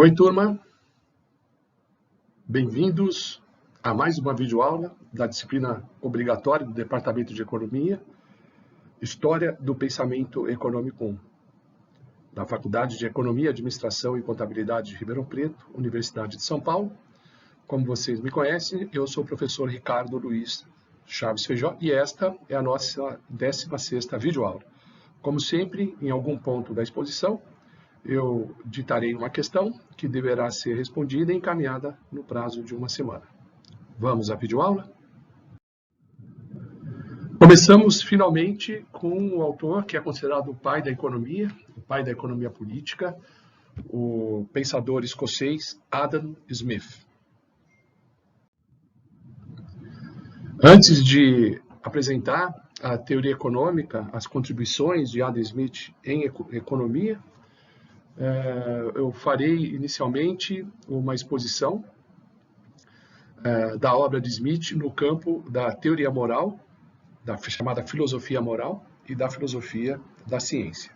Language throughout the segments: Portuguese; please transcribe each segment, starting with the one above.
Oi, turma. Bem-vindos a mais uma videoaula da disciplina obrigatória do Departamento de Economia, História do Pensamento Econômico 1, da Faculdade de Economia, Administração e Contabilidade de Ribeirão Preto, Universidade de São Paulo. Como vocês me conhecem, eu sou o professor Ricardo Luiz Chaves Feijó e esta é a nossa 16ª videoaula. Como sempre, em algum ponto da exposição, eu ditarei uma questão que deverá ser respondida e encaminhada no prazo de uma semana. Vamos à videoaula? Começamos finalmente com o autor que é considerado o pai da economia, o pai da economia política, o pensador escocês Adam Smith. Antes de apresentar a teoria econômica, as contribuições de Adam Smith em economia, eu farei inicialmente uma exposição da obra de Smith no campo da teoria moral, da chamada filosofia moral e da filosofia da ciência.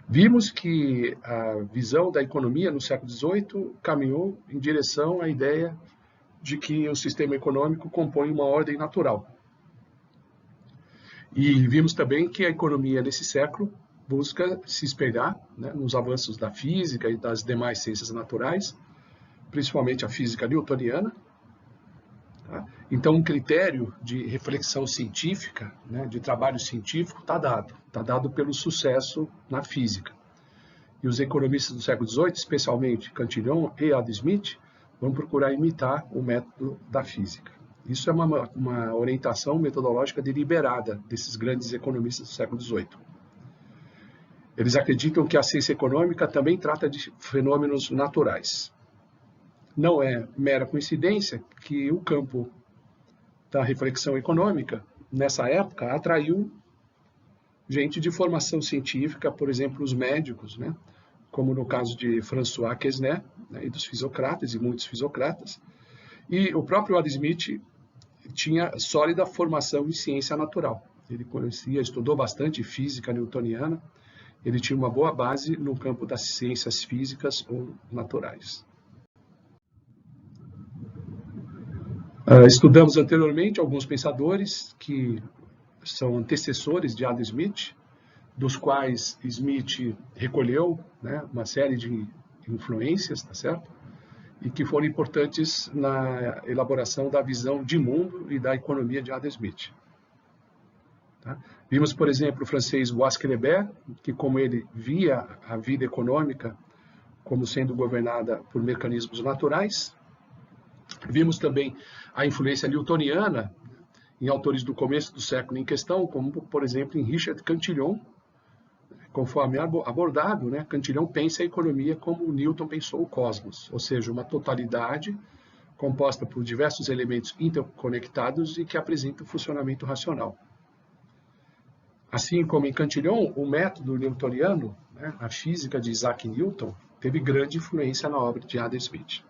Vimos que a visão da economia no século XVIII caminhou em direção à ideia de que o sistema econômico compõe uma ordem natural. E vimos também que a economia nesse século busca se espelhar, né, nos avanços da física e das demais ciências naturais, principalmente a física newtoniana. Tá? Então, um critério de reflexão científica, né, de trabalho científico, está dado pelo sucesso na física. E os economistas do século XVIII, especialmente Cantillon e Adam Smith, vão procurar imitar o método da física. Isso é uma orientação metodológica deliberada desses grandes economistas do século XVIII. Eles acreditam que a ciência econômica também trata de fenômenos naturais. Não é mera coincidência que o campo da reflexão econômica, nessa época, atraiu gente de formação científica, por exemplo, os médicos, né? Como no caso de François Quesnay, né? E dos fisiocratas, e muitos fisiocratas. E o próprio Adam Smith tinha sólida formação em ciência natural. Ele conhecia, estudou bastante física newtoniana. Ele tinha uma boa base no campo das ciências físicas ou naturais. Estudamos anteriormente alguns pensadores que são antecessores de Adam Smith, dos quais Smith recolheu, né, uma série de influências, tá certo? E que foram importantes na elaboração da visão de mundo e da economia de Adam Smith. Tá? Vimos, por exemplo, o francês Bois-Quélébert, que como ele via a vida econômica como sendo governada por mecanismos naturais. Vimos também a influência newtoniana em autores do começo do século em questão, como, por exemplo, em Richard Cantillon. Conforme abordado, né, Cantillon pensa a economia como Newton pensou o cosmos, ou seja, uma totalidade composta por diversos elementos interconectados e que apresenta um funcionamento racional. Assim como em Cantillon, o método newtoniano, né, a física de Isaac Newton, teve grande influência na obra de Adam Smith.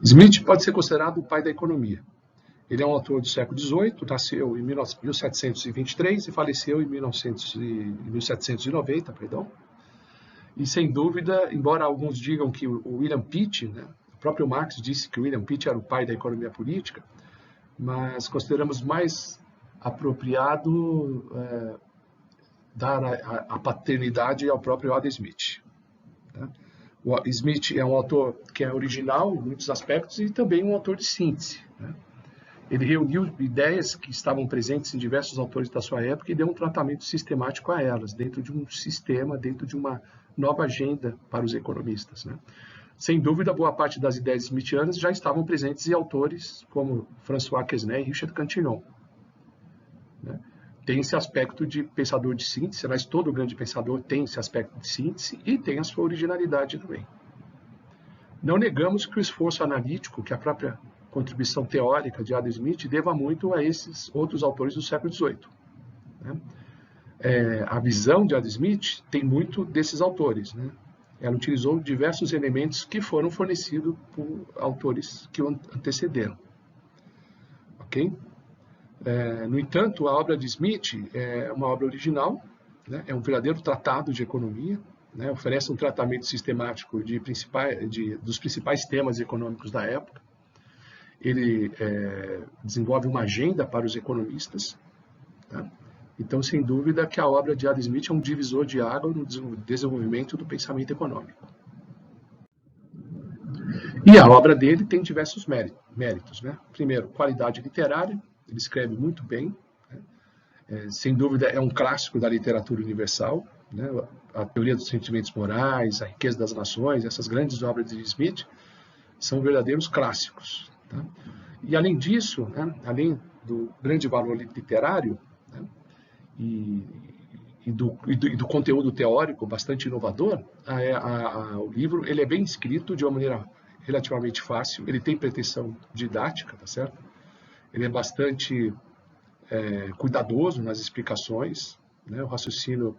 Smith pode ser considerado o pai da economia. Ele é um autor do século XVIII, nasceu em 1723 e faleceu em 1790, E, sem dúvida, embora alguns digam que o William Pitt, né, o próprio Marx disse que o William Pitt era o pai da economia política, mas consideramos mais apropriado dar a paternidade ao próprio Adam Smith. Tá? O Smith é um autor que é original em muitos aspectos e também um autor de síntese. Né? Ele reuniu ideias que estavam presentes em diversos autores da sua época e deu um tratamento sistemático a elas, dentro de um sistema, dentro de uma nova agenda para os economistas. Né? Sem dúvida, boa parte das ideias smithianas já estavam presentes em autores como François Quesnay e Richard Cantillon. Né? Tem esse aspecto de pensador de síntese, mas todo grande pensador tem esse aspecto de síntese e tem a sua originalidade também. Não negamos que o esforço analítico, que a própria contribuição teórica de Adam Smith deva muito a esses outros autores do século XVIII. Né? A visão de Adam Smith tem muito desses autores. Né? Ela utilizou diversos elementos que foram fornecidos por autores que o antecederam. Ok? No entanto, a obra de Smith é uma obra original, né? É um verdadeiro tratado de economia, né, oferece um tratamento sistemático dos principais temas econômicos da época. Ele desenvolve uma agenda para os economistas. Tá? Então, sem dúvida que a obra de Adam Smith é um divisor de água no desenvolvimento do pensamento econômico. E a obra dele tem diversos méritos. Né? Primeiro, qualidade literária, ele escreve muito bem. Né? Sem dúvida, é um clássico da literatura universal. Né? A teoria dos sentimentos morais, a riqueza das nações, essas grandes obras de Smith são verdadeiros clássicos. Tá? E além disso, né, além do grande valor literário, né, e do conteúdo teórico bastante inovador, o livro ele é bem escrito de uma maneira relativamente fácil, ele tem pretensão didática, tá certo? Ele é bastante cuidadoso nas explicações, né? O raciocínio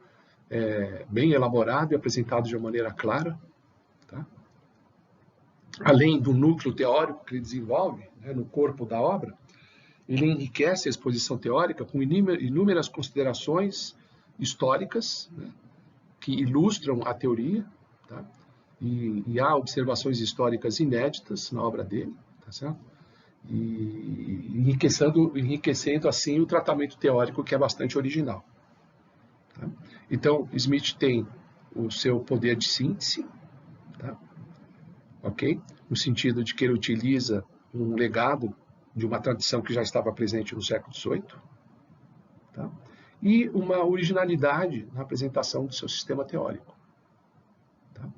é bem elaborado e apresentado de uma maneira clara, tá? Além do núcleo teórico que ele desenvolve, né, no corpo da obra, ele enriquece a exposição teórica com inúmeras considerações históricas, né, que ilustram a teoria, tá? E há observações históricas inéditas na obra dele, tá certo? E enriquecendo assim o tratamento teórico, que é bastante original. Tá? Então, Smith tem o seu poder de síntese, tá? Okay? No sentido de que ele utiliza um legado de uma tradição que já estava presente no século XVIII, tá? E uma originalidade na apresentação do seu sistema teórico. Tá?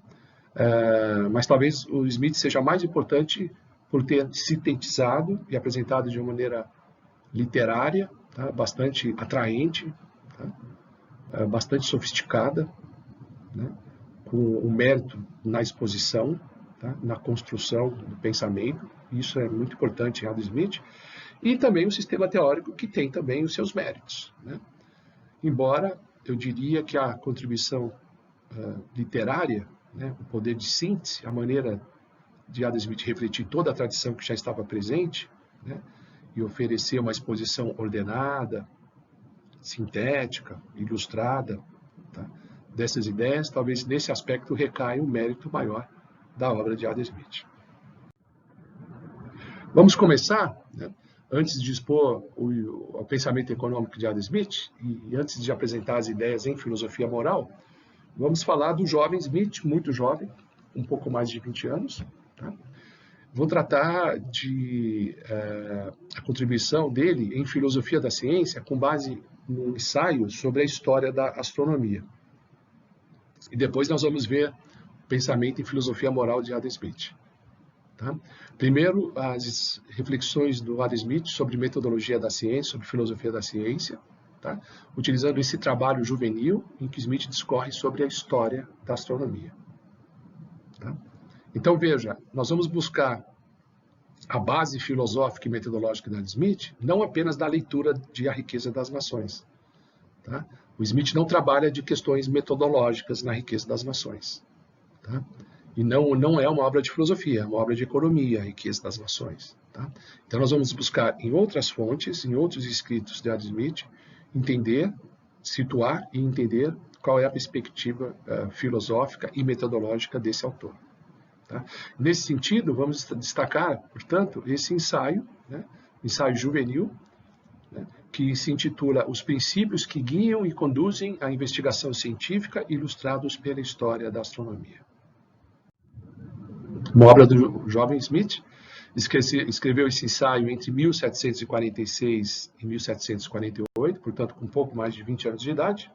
Mas talvez o Smith seja mais importante por ter sintetizado e apresentado de uma maneira literária, tá? Bastante atraente, tá? Bastante sofisticada, né? Com um mérito na exposição, tá? Na construção do pensamento. Isso é muito importante em Adam Smith. E também o sistema teórico, que tem também os seus méritos, né? Embora eu diria que a contribuição literária, né, o poder de síntese, a maneira de Adam Smith refletir toda a tradição que já estava presente, né, e oferecer uma exposição ordenada, sintética, ilustrada, tá, dessas ideias, talvez nesse aspecto recaia um mérito maior da obra de Adam Smith. Vamos começar, né? Antes de expor o pensamento econômico de Adam Smith, e antes de apresentar as ideias em filosofia moral, vamos falar do jovem Smith, muito jovem, um pouco mais de 20 anos. Tá? Vou tratar a contribuição dele em filosofia da ciência com base num ensaio sobre a história da astronomia. E depois nós vamos ver o pensamento em filosofia moral de Adam Smith. Tá? Primeiro, as reflexões do Adam Smith sobre metodologia da ciência, sobre filosofia da ciência, tá? Utilizando esse trabalho juvenil em que Smith discorre sobre a história da astronomia. Tá? Então, veja, nós vamos buscar a base filosófica e metodológica de Adam Smith, não apenas da leitura de A Riqueza das Nações. Tá? O Smith não trabalha de questões metodológicas na Riqueza das Nações. Tá? E não é uma obra de filosofia, é uma obra de economia, a Riqueza das Nações. Tá? Então nós vamos buscar em outras fontes, em outros escritos de Adam Smith, entender, situar e entender qual é a perspectiva filosófica e metodológica desse autor. Tá? Nesse sentido, vamos destacar, portanto, esse ensaio, né, ensaio juvenil, né, que se intitula Os Princípios que Guiam e Conduzem a Investigação Científica, ilustrados pela História da Astronomia. Uma obra do jovem Smith, escreveu esse ensaio entre 1746 e 1748, portanto com um pouco mais de 20 anos de idade,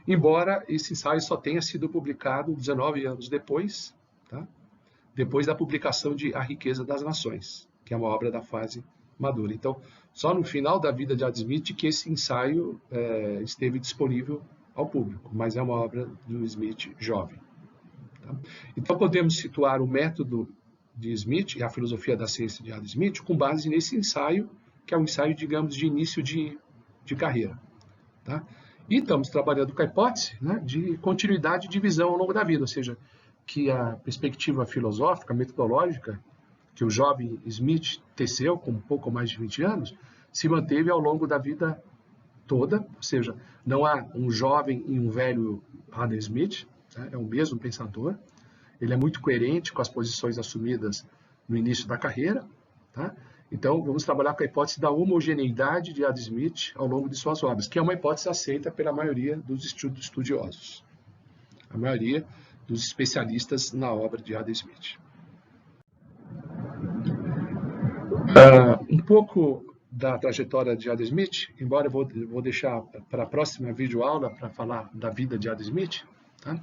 embora esse ensaio só tenha sido publicado 19 anos depois, tá? Depois da publicação de A Riqueza das Nações, que é uma obra da fase madura. Então, só no final da vida de Adam Smith que esse ensaio esteve disponível ao público, mas é uma obra do Smith jovem. Então, podemos situar o método de Smith e a filosofia da ciência de Adam Smith com base nesse ensaio, que é um ensaio, digamos, de início de carreira. Tá? E estamos trabalhando com a hipótese, né, de continuidade de visão ao longo da vida, ou seja, que a perspectiva filosófica, metodológica, que o jovem Smith teceu com um pouco mais de 20 anos, se manteve ao longo da vida toda, ou seja, não há um jovem e um velho Adam Smith, tá? É o mesmo pensador, ele é muito coerente com as posições assumidas no início da carreira, tá? Então, vamos trabalhar com a hipótese da homogeneidade de Adam Smith ao longo de suas obras, que é uma hipótese aceita pela maioria dos estudiosos, a maioria dos especialistas na obra de Adam Smith. Um pouco da trajetória de Adam Smith, embora eu vou deixar para a próxima videoaula para falar da vida de Adam Smith, tá?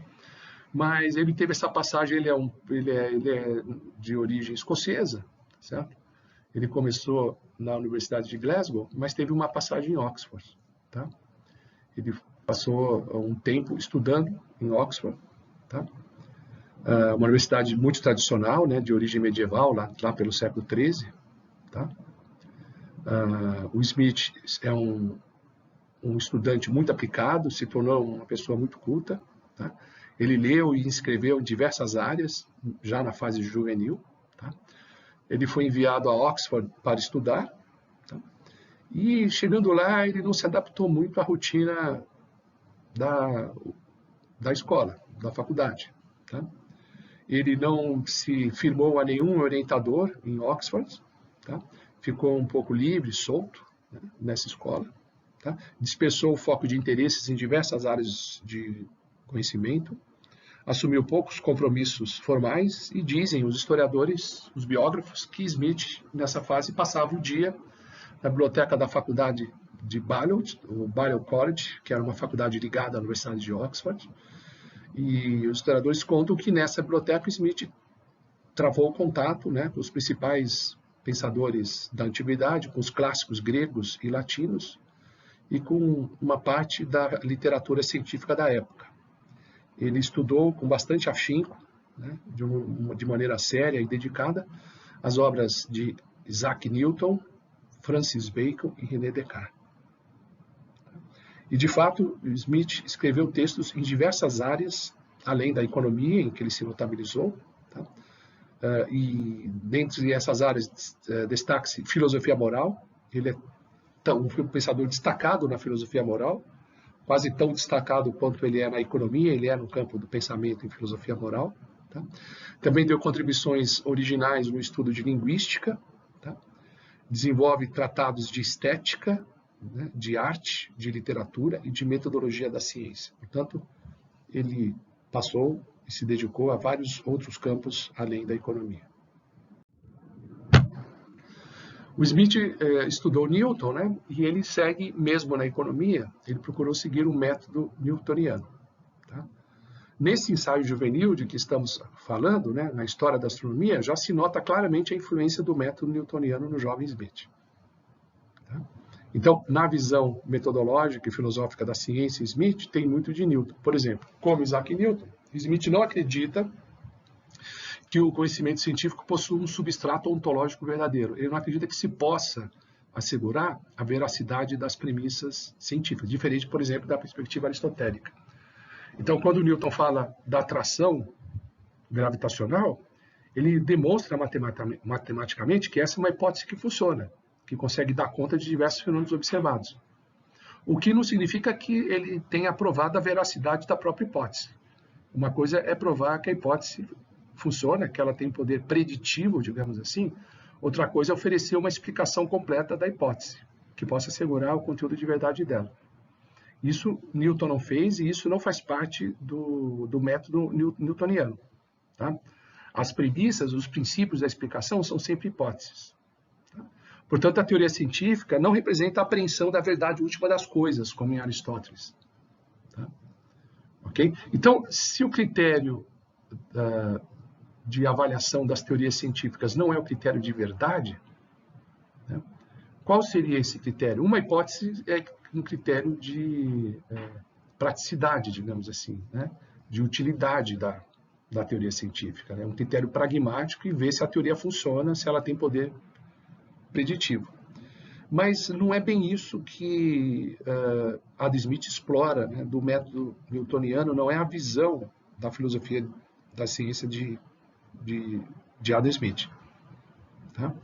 Mas ele teve essa passagem, ele é de origem escocesa, certo? Ele começou na Universidade de Glasgow, mas teve uma passagem em Oxford, tá? Ele passou um tempo estudando em Oxford, tá? Uma universidade muito tradicional, né, de origem medieval, lá pelo século XIII, tá? O Smith é um estudante muito aplicado, se tornou uma pessoa muito culta, tá? Ele leu e escreveu em diversas áreas, já na fase juvenil, tá? Ele foi enviado a Oxford para estudar, tá? E chegando lá, ele não se adaptou muito à rotina da escola, da faculdade, tá? Ele não se firmou a nenhum orientador em Oxford, tá? Ficou um pouco livre, solto, né, nessa escola, tá? Dispersou o foco de interesses em diversas áreas de conhecimento, assumiu poucos compromissos formais e dizem os historiadores, os biógrafos, que Smith, nessa fase, passava o dia na biblioteca da faculdade de Balliol, o Balliol College, que era uma faculdade ligada à Universidade de Oxford, e os historiadores contam que nessa biblioteca Smith travou contato, né, com os principais pensadores da antiguidade, com os clássicos gregos e latinos, e com uma parte da literatura científica da época. Ele estudou com bastante afinco, né, de maneira séria e dedicada, as obras de Isaac Newton, Francis Bacon e René Descartes. E, de fato, Smith escreveu textos em diversas áreas, além da economia, em que ele se notabilizou, tá? E dentre essas áreas destaca-se filosofia moral. Ele é um pensador destacado na filosofia moral, quase tão destacado quanto ele é na economia, ele é no campo do pensamento em filosofia moral, tá? Também deu contribuições originais no estudo de linguística, tá? Desenvolve tratados de estética, né, de arte, de literatura e de metodologia da ciência. Portanto, ele passou e se dedicou a vários outros campos além da economia. O Smith estudou Newton, né, e ele segue, mesmo na economia, ele procurou seguir o método newtoniano. Tá? Nesse ensaio juvenil de que estamos falando, né, na história da astronomia, já se nota claramente a influência do método newtoniano no jovem Smith. Tá? Então, na visão metodológica e filosófica da ciência, Smith tem muito de Newton. Por exemplo, como Isaac Newton, Smith não acredita que o conhecimento científico possui um substrato ontológico verdadeiro. Ele não acredita que se possa assegurar a veracidade das premissas científicas, diferente, por exemplo, da perspectiva aristotélica. Então, quando Newton fala da atração gravitacional, ele demonstra matematicamente que essa é uma hipótese que funciona, que consegue dar conta de diversos fenômenos observados. O que não significa que ele tenha provado a veracidade da própria hipótese. Uma coisa é provar que a hipótese funciona, que ela tem poder preditivo, digamos assim. Outra coisa é oferecer uma explicação completa da hipótese, que possa assegurar o conteúdo de verdade dela. Isso Newton não fez e isso não faz parte do método newtoniano. Tá? As premissas, os princípios da explicação são sempre hipóteses. Tá? Portanto, a teoria científica não representa a apreensão da verdade última das coisas, como em Aristóteles. Tá? Okay? Então, se o critério de avaliação das teorias científicas não é o critério de verdade, né, qual seria esse critério? Uma hipótese é um critério de praticidade, digamos assim, né, de utilidade da teoria científica. É um critério pragmático e ver se a teoria funciona, se ela tem poder preditivo. Mas não é bem isso que Adam Smith explora, né, do método newtoniano, não é a visão da filosofia da ciência de Adam Smith. Tá?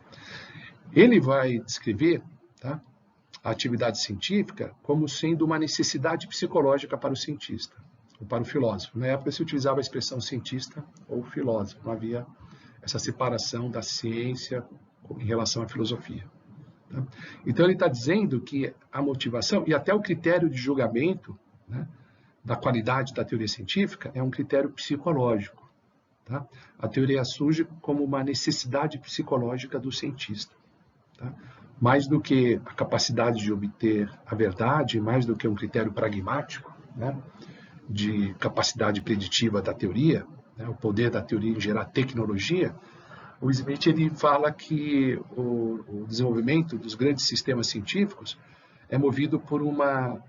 Ele vai descrever, tá, a atividade científica como sendo uma necessidade psicológica para o cientista. ou para o filósofo. Na época se utilizava a expressão cientista ou filósofo, não havia essa separação da ciência em relação à filosofia. Tá? Então ele está dizendo que a motivação e até o critério de julgamento, né, da qualidade da teoria científica é um critério psicológico. Tá? A teoria surge como uma necessidade psicológica do cientista. Tá? Mais do que a capacidade de obter a verdade, mais do que um critério pragmático, né, de capacidade preditiva da teoria, né, o poder da teoria em gerar tecnologia, o Smith ele fala que o desenvolvimento dos grandes sistemas científicos é movido por uma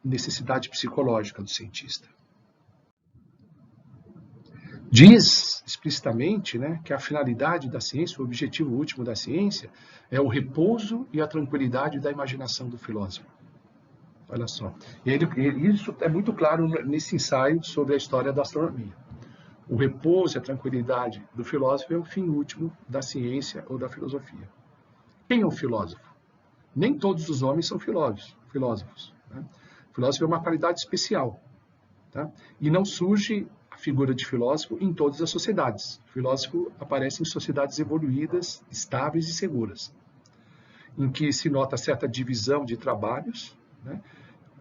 necessidade psicológica do cientista. Diz explicitamente, né, que a finalidade da ciência, o objetivo último da ciência, é o repouso e a tranquilidade da imaginação do filósofo. Olha só. Isso é muito claro nesse ensaio sobre a história da astronomia. O repouso e a tranquilidade do filósofo é o fim último da ciência ou da filosofia. Quem é o filósofo? Nem todos os homens são filósofos. Né? O filósofo é uma qualidade especial. Tá? E não surge a figura de filósofo em todas as sociedades. O filósofo aparece em sociedades evoluídas, estáveis e seguras, em que se nota certa divisão de trabalhos, né?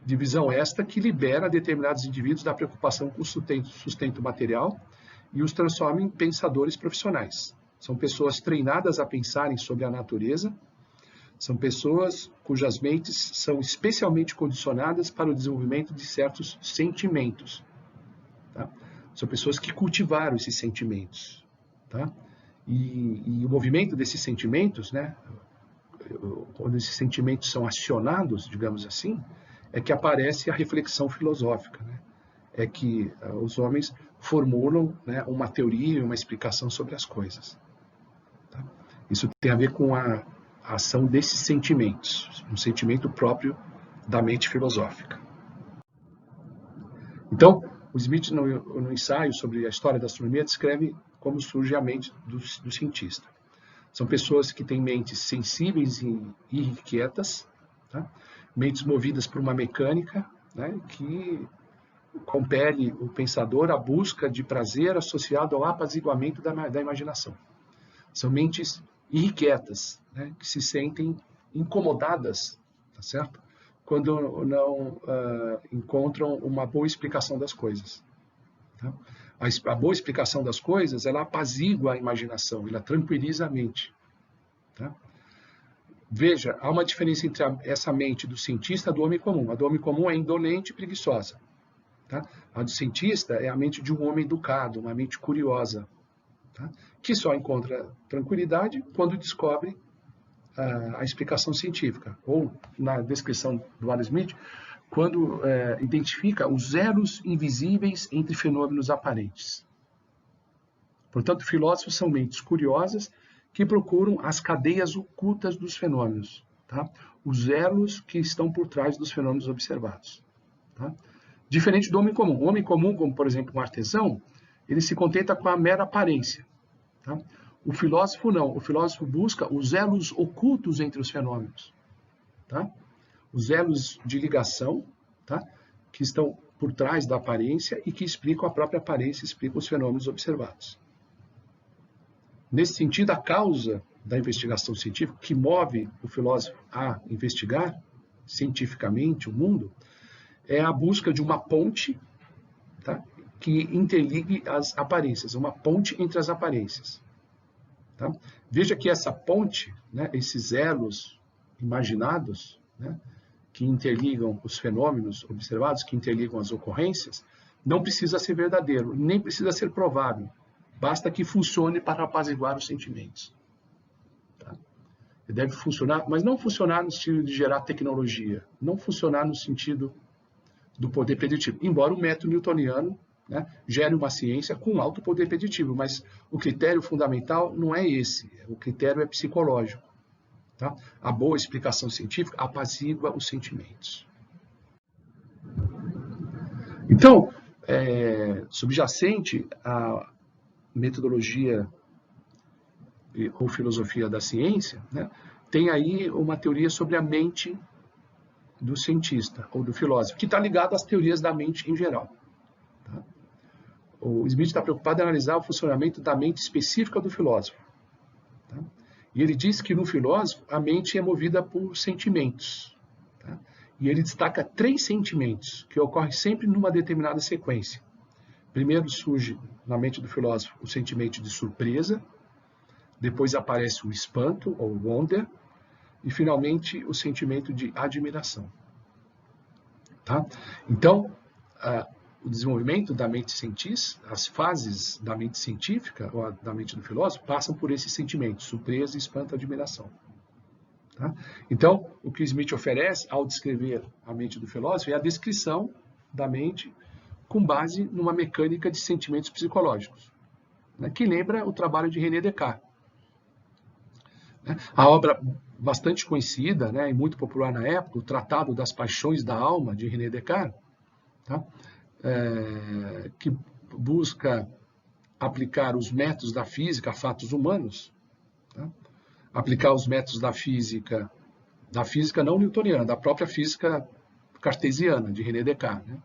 Divisão esta que libera determinados indivíduos da preocupação com o sustento material e os transforma em pensadores profissionais. São pessoas treinadas a pensarem sobre a natureza, são pessoas cujas mentes são especialmente condicionadas para o desenvolvimento de certos sentimentos. Tá? São pessoas que cultivaram esses sentimentos. Tá? E o movimento desses sentimentos, né, quando esses sentimentos são acionados, digamos assim, é que aparece a reflexão filosófica. Né? É que os homens formulam, né, uma teoria, uma explicação sobre as coisas. Tá? Isso tem a ver com a ação desses sentimentos, um sentimento próprio da mente filosófica. Então, o Smith, no ensaio sobre a história da astronomia, descreve como surge a mente do cientista. São pessoas que têm mentes sensíveis e irrequietas, tá? Mentes movidas por uma mecânica, né, que compele o pensador à busca de prazer associado ao apaziguamento da imaginação. São mentes irrequietas, né, que se sentem incomodadas, tá certo? Quando não encontram uma boa explicação das coisas. Tá? A boa explicação das coisas, ela apazigua a imaginação, ela tranquiliza a mente. Tá? Veja, há uma diferença entre essa mente do cientista e do homem comum. A do homem comum é indolente e preguiçosa. Tá? A do cientista é a mente de um homem educado, uma mente curiosa, tá? Que só encontra tranquilidade quando descobre a explicação científica. Ou, na descrição do Adam Smith, quando identifica os elos invisíveis entre fenômenos aparentes. Portanto, filósofos são mentes curiosas que procuram as cadeias ocultas dos fenômenos, tá? Os elos que estão por trás dos fenômenos observados. Tá? Diferente do homem comum. O homem comum, como por exemplo um artesão, ele se contenta com a mera aparência. Tá? O filósofo não. O filósofo busca os elos ocultos entre os fenômenos. Tá? Os elos de ligação, tá? Que estão por trás da aparência e que explicam a própria aparência, explicam os fenômenos observados. Nesse sentido, a causa da investigação científica, que move o filósofo a investigar cientificamente o mundo, é a busca de uma ponte, tá? Que interligue as aparências, uma ponte entre as aparências. Tá? Veja que essa ponte, né, esses elos imaginados, né, que interligam os fenômenos observados, que interligam as ocorrências, não precisa ser verdadeiro, nem precisa ser provável. Basta que funcione para apaziguar os sentimentos. Tá? Ele deve funcionar, mas não funcionar no sentido de gerar tecnologia, não funcionar no sentido do poder preditivo, embora o método newtoniano, né, gere uma ciência com alto poder preditivo, mas o critério fundamental não é esse, o critério é psicológico. Tá? A boa explicação científica apazigua os sentimentos. Então, subjacente à metodologia ou filosofia da ciência, né, tem aí uma teoria sobre a mente do cientista ou do filósofo, que está ligado às teorias da mente em geral. o Smith está preocupado em analisar o funcionamento da mente específica do filósofo. Tá? E ele diz que no filósofo a mente é movida por sentimentos. Tá? E ele destaca 3 sentimentos que ocorrem sempre numa determinada sequência. Primeiro surge na mente do filósofo o sentimento de surpresa, depois aparece o espanto, ou wonder, e finalmente o sentimento de admiração. Tá? Então, o desenvolvimento da mente científica, as fases da mente científica, ou da mente do filósofo, passam por esses sentimentos, surpresa, espanto, admiração. Tá? Então, o que Smith oferece ao descrever a mente do filósofo é a descrição da mente com base numa mecânica de sentimentos psicológicos, né, que lembra o trabalho de René Descartes. A obra bastante conhecida, né, e muito popular na época, o Tratado das Paixões da Alma, de René Descartes, tá, que busca aplicar os métodos da física a fatos humanos, tá, aplicar os métodos da física não newtoniana, da própria física cartesiana, de René Descartes. Né?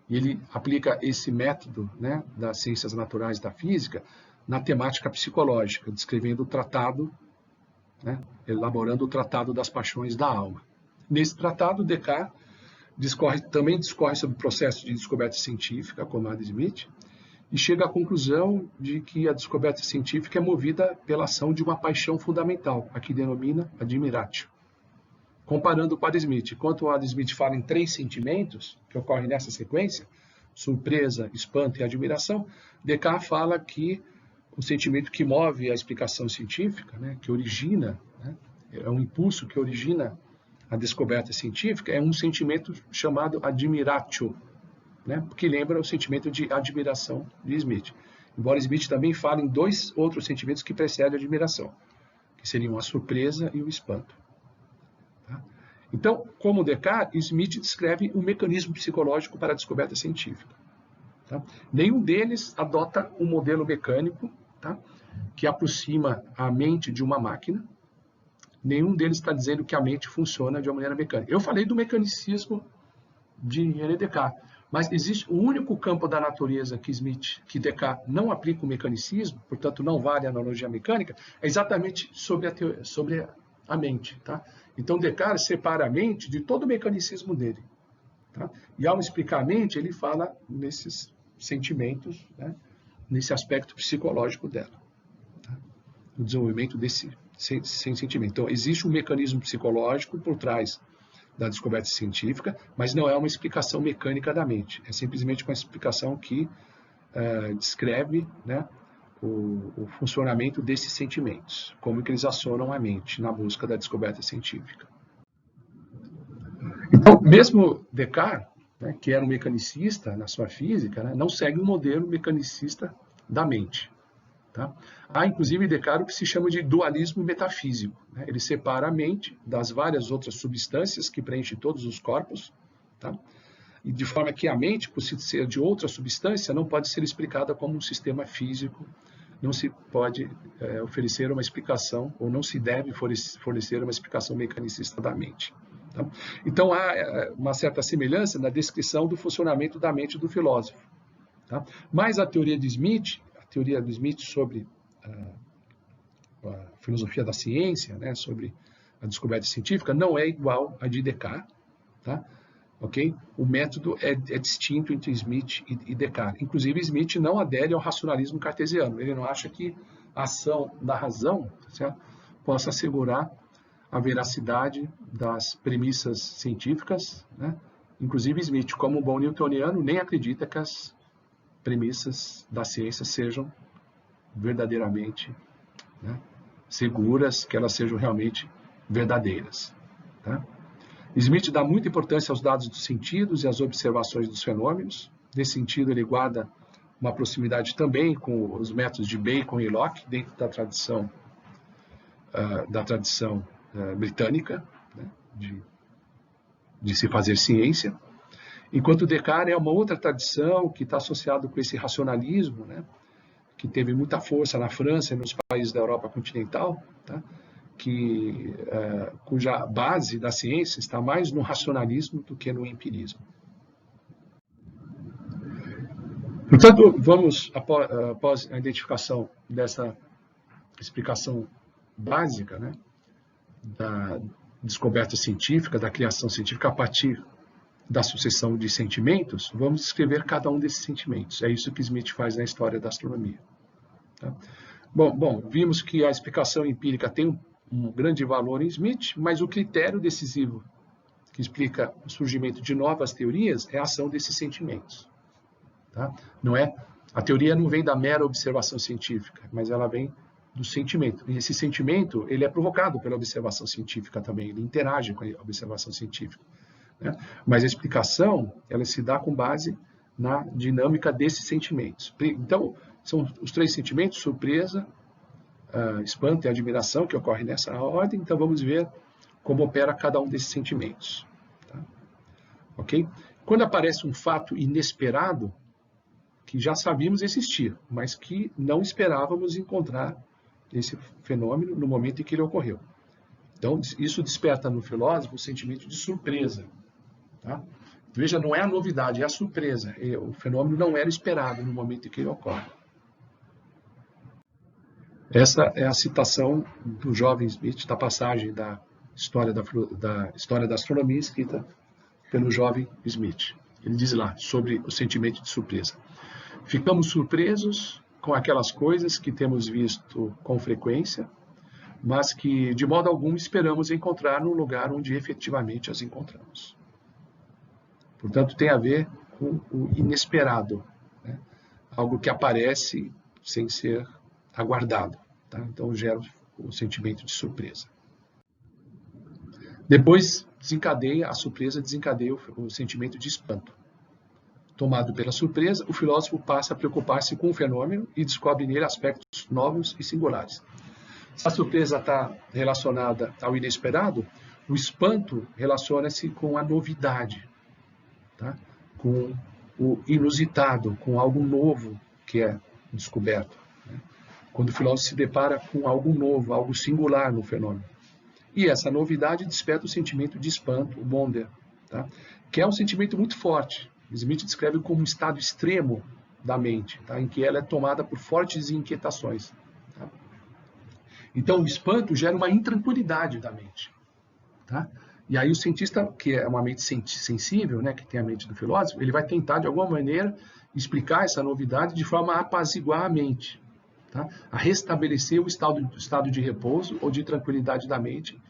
E ele aplica esse método, né, das ciências naturais da física na temática psicológica, descrevendo o tratado, né, elaborando o Tratado das Paixões da Alma. Nesse tratado, Descartes também discorre sobre o processo de descoberta científica, como Adam Smith, e chega à conclusão de que a descoberta científica é movida pela ação de uma paixão fundamental, a que denomina admiratio. Comparando com Adam Smith, enquanto o Adam Smith fala em 3 sentimentos que ocorrem nessa sequência, surpresa, espanto e admiração, Descartes fala que o sentimento que move a explicação científica, né, que origina, né, é um impulso que origina a descoberta científica, é um sentimento chamado admiratio, né, que lembra o sentimento de admiração de Smith. Embora Smith também fale em 2 outros sentimentos que precedem a admiração, que seriam a surpresa e o espanto. Tá? Então, como Descartes, Smith descreve um mecanismo psicológico para a descoberta científica. Tá? Nenhum deles adota um modelo mecânico, tá, que aproxima a mente de uma máquina. Nenhum deles está dizendo que a mente funciona de uma maneira mecânica. Eu falei do mecanicismo de René Descartes, mas existe um único campo da natureza que Descartes não aplica o mecanicismo, portanto não vale a analogia mecânica, é exatamente sobre a mente. Tá? Então Descartes separa a mente de todo o mecanicismo dele. Tá? E ao explicar a mente, ele fala nesses sentimentos, né, nesse aspecto psicológico dela, tá? O desenvolvimento desse sentimento. Então, existe um mecanismo psicológico por trás da descoberta científica, mas não é uma explicação mecânica da mente. É simplesmente uma explicação que descreve, né, o funcionamento desses sentimentos, como que eles acionam a mente na busca da descoberta científica. Então, mesmo Descartes, né, que era um mecanicista na sua física, né, não segue um modelo mecanicista da mente. Tá? Há, inclusive, Descartes o que se chama de dualismo metafísico. Né? Ele separa a mente das várias outras substâncias que preenchem todos os corpos, tá? E de forma que a mente, por ser de outra substância, não pode ser explicada como um sistema físico, não se pode oferecer uma explicação, ou não se deve fornecer uma explicação mecanicista da mente. Tá? Então, há uma certa semelhança na descrição do funcionamento da mente do filósofo. Tá? Mas a teoria do Smith sobre a filosofia da ciência, né, sobre a descoberta científica, não é igual à de Descartes. Tá? Okay? O método é distinto entre Smith e Descartes. Inclusive, Smith não adere ao racionalismo cartesiano. Ele não acha que a ação da razão, certo, possa assegurar a veracidade das premissas científicas, né? Inclusive Smith, como um bom newtoniano, nem acredita que as premissas da ciência sejam verdadeiramente, né, seguras, que elas sejam realmente verdadeiras. Tá? Smith dá muita importância aos dados dos sentidos e às observações dos fenômenos. Nesse sentido, ele guarda uma proximidade também com os métodos de Bacon e Locke, dentro da tradição britânica, né, de se fazer ciência, enquanto Descartes é uma outra tradição que está associada com esse racionalismo, né, que teve muita força na França e nos países da Europa continental, tá, cuja base da ciência está mais no racionalismo do que no empirismo. Portanto, vamos, após a identificação dessa explicação básica, né, da descoberta científica, da criação científica a partir da sucessão de sentimentos, vamos descrever cada um desses sentimentos. É isso que Smith faz na história da astronomia. Tá? Bom, vimos que a explicação empírica tem um grande valor em Smith, mas o critério decisivo que explica o surgimento de novas teorias é a ação desses sentimentos. Tá? Não é, a teoria não vem da mera observação científica, mas ela vem do sentimento. E esse sentimento ele é provocado pela observação científica também, ele interage com a observação científica. Né? Mas a explicação ela se dá com base na dinâmica desses sentimentos. Então, são os três sentimentos, surpresa, espanto e admiração, que ocorrem nessa ordem. Então, vamos ver como opera cada um desses sentimentos. Tá? Ok? Quando aparece um fato inesperado, que já sabíamos existir, mas que não esperávamos encontrar esse fenômeno no momento em que ele ocorreu. Então, isso desperta no filósofo o sentimento de surpresa. Tá? Veja, não é a novidade, é a surpresa. O fenômeno não era esperado no momento em que ele ocorre. Essa é a citação do jovem Smith, da passagem da história da astronomia escrita pelo jovem Smith. Ele diz lá sobre o sentimento de surpresa. Ficamos surpresos com aquelas coisas que temos visto com frequência, mas que de modo algum esperamos encontrar no lugar onde efetivamente as encontramos. Portanto, tem a ver com o inesperado, né? Algo que aparece sem ser aguardado. Tá? Então, gera o sentimento de surpresa. Depois, a surpresa desencadeia o sentimento de espanto. Tomado pela surpresa, o filósofo passa a preocupar-se com o fenômeno e descobre nele aspectos novos e singulares. Se a surpresa está relacionada ao inesperado, o espanto relaciona-se com a novidade, tá? Com o inusitado, com algo novo que é descoberto. Né? Quando o filósofo se depara com algo novo, algo singular no fenômeno. E essa novidade desperta o sentimento de espanto, o wonder, tá? Que é um sentimento muito forte. Smith descreve como um estado extremo da mente, tá? Em que ela é tomada por fortes inquietações. Tá? Então, o espanto gera uma intranquilidade da mente. Tá? E aí o cientista, que é uma mente sensível, né, que tem a mente do filósofo, ele vai tentar, de alguma maneira, explicar essa novidade de forma a apaziguar a mente, tá? A restabelecer o estado de repouso ou de tranquilidade da mente,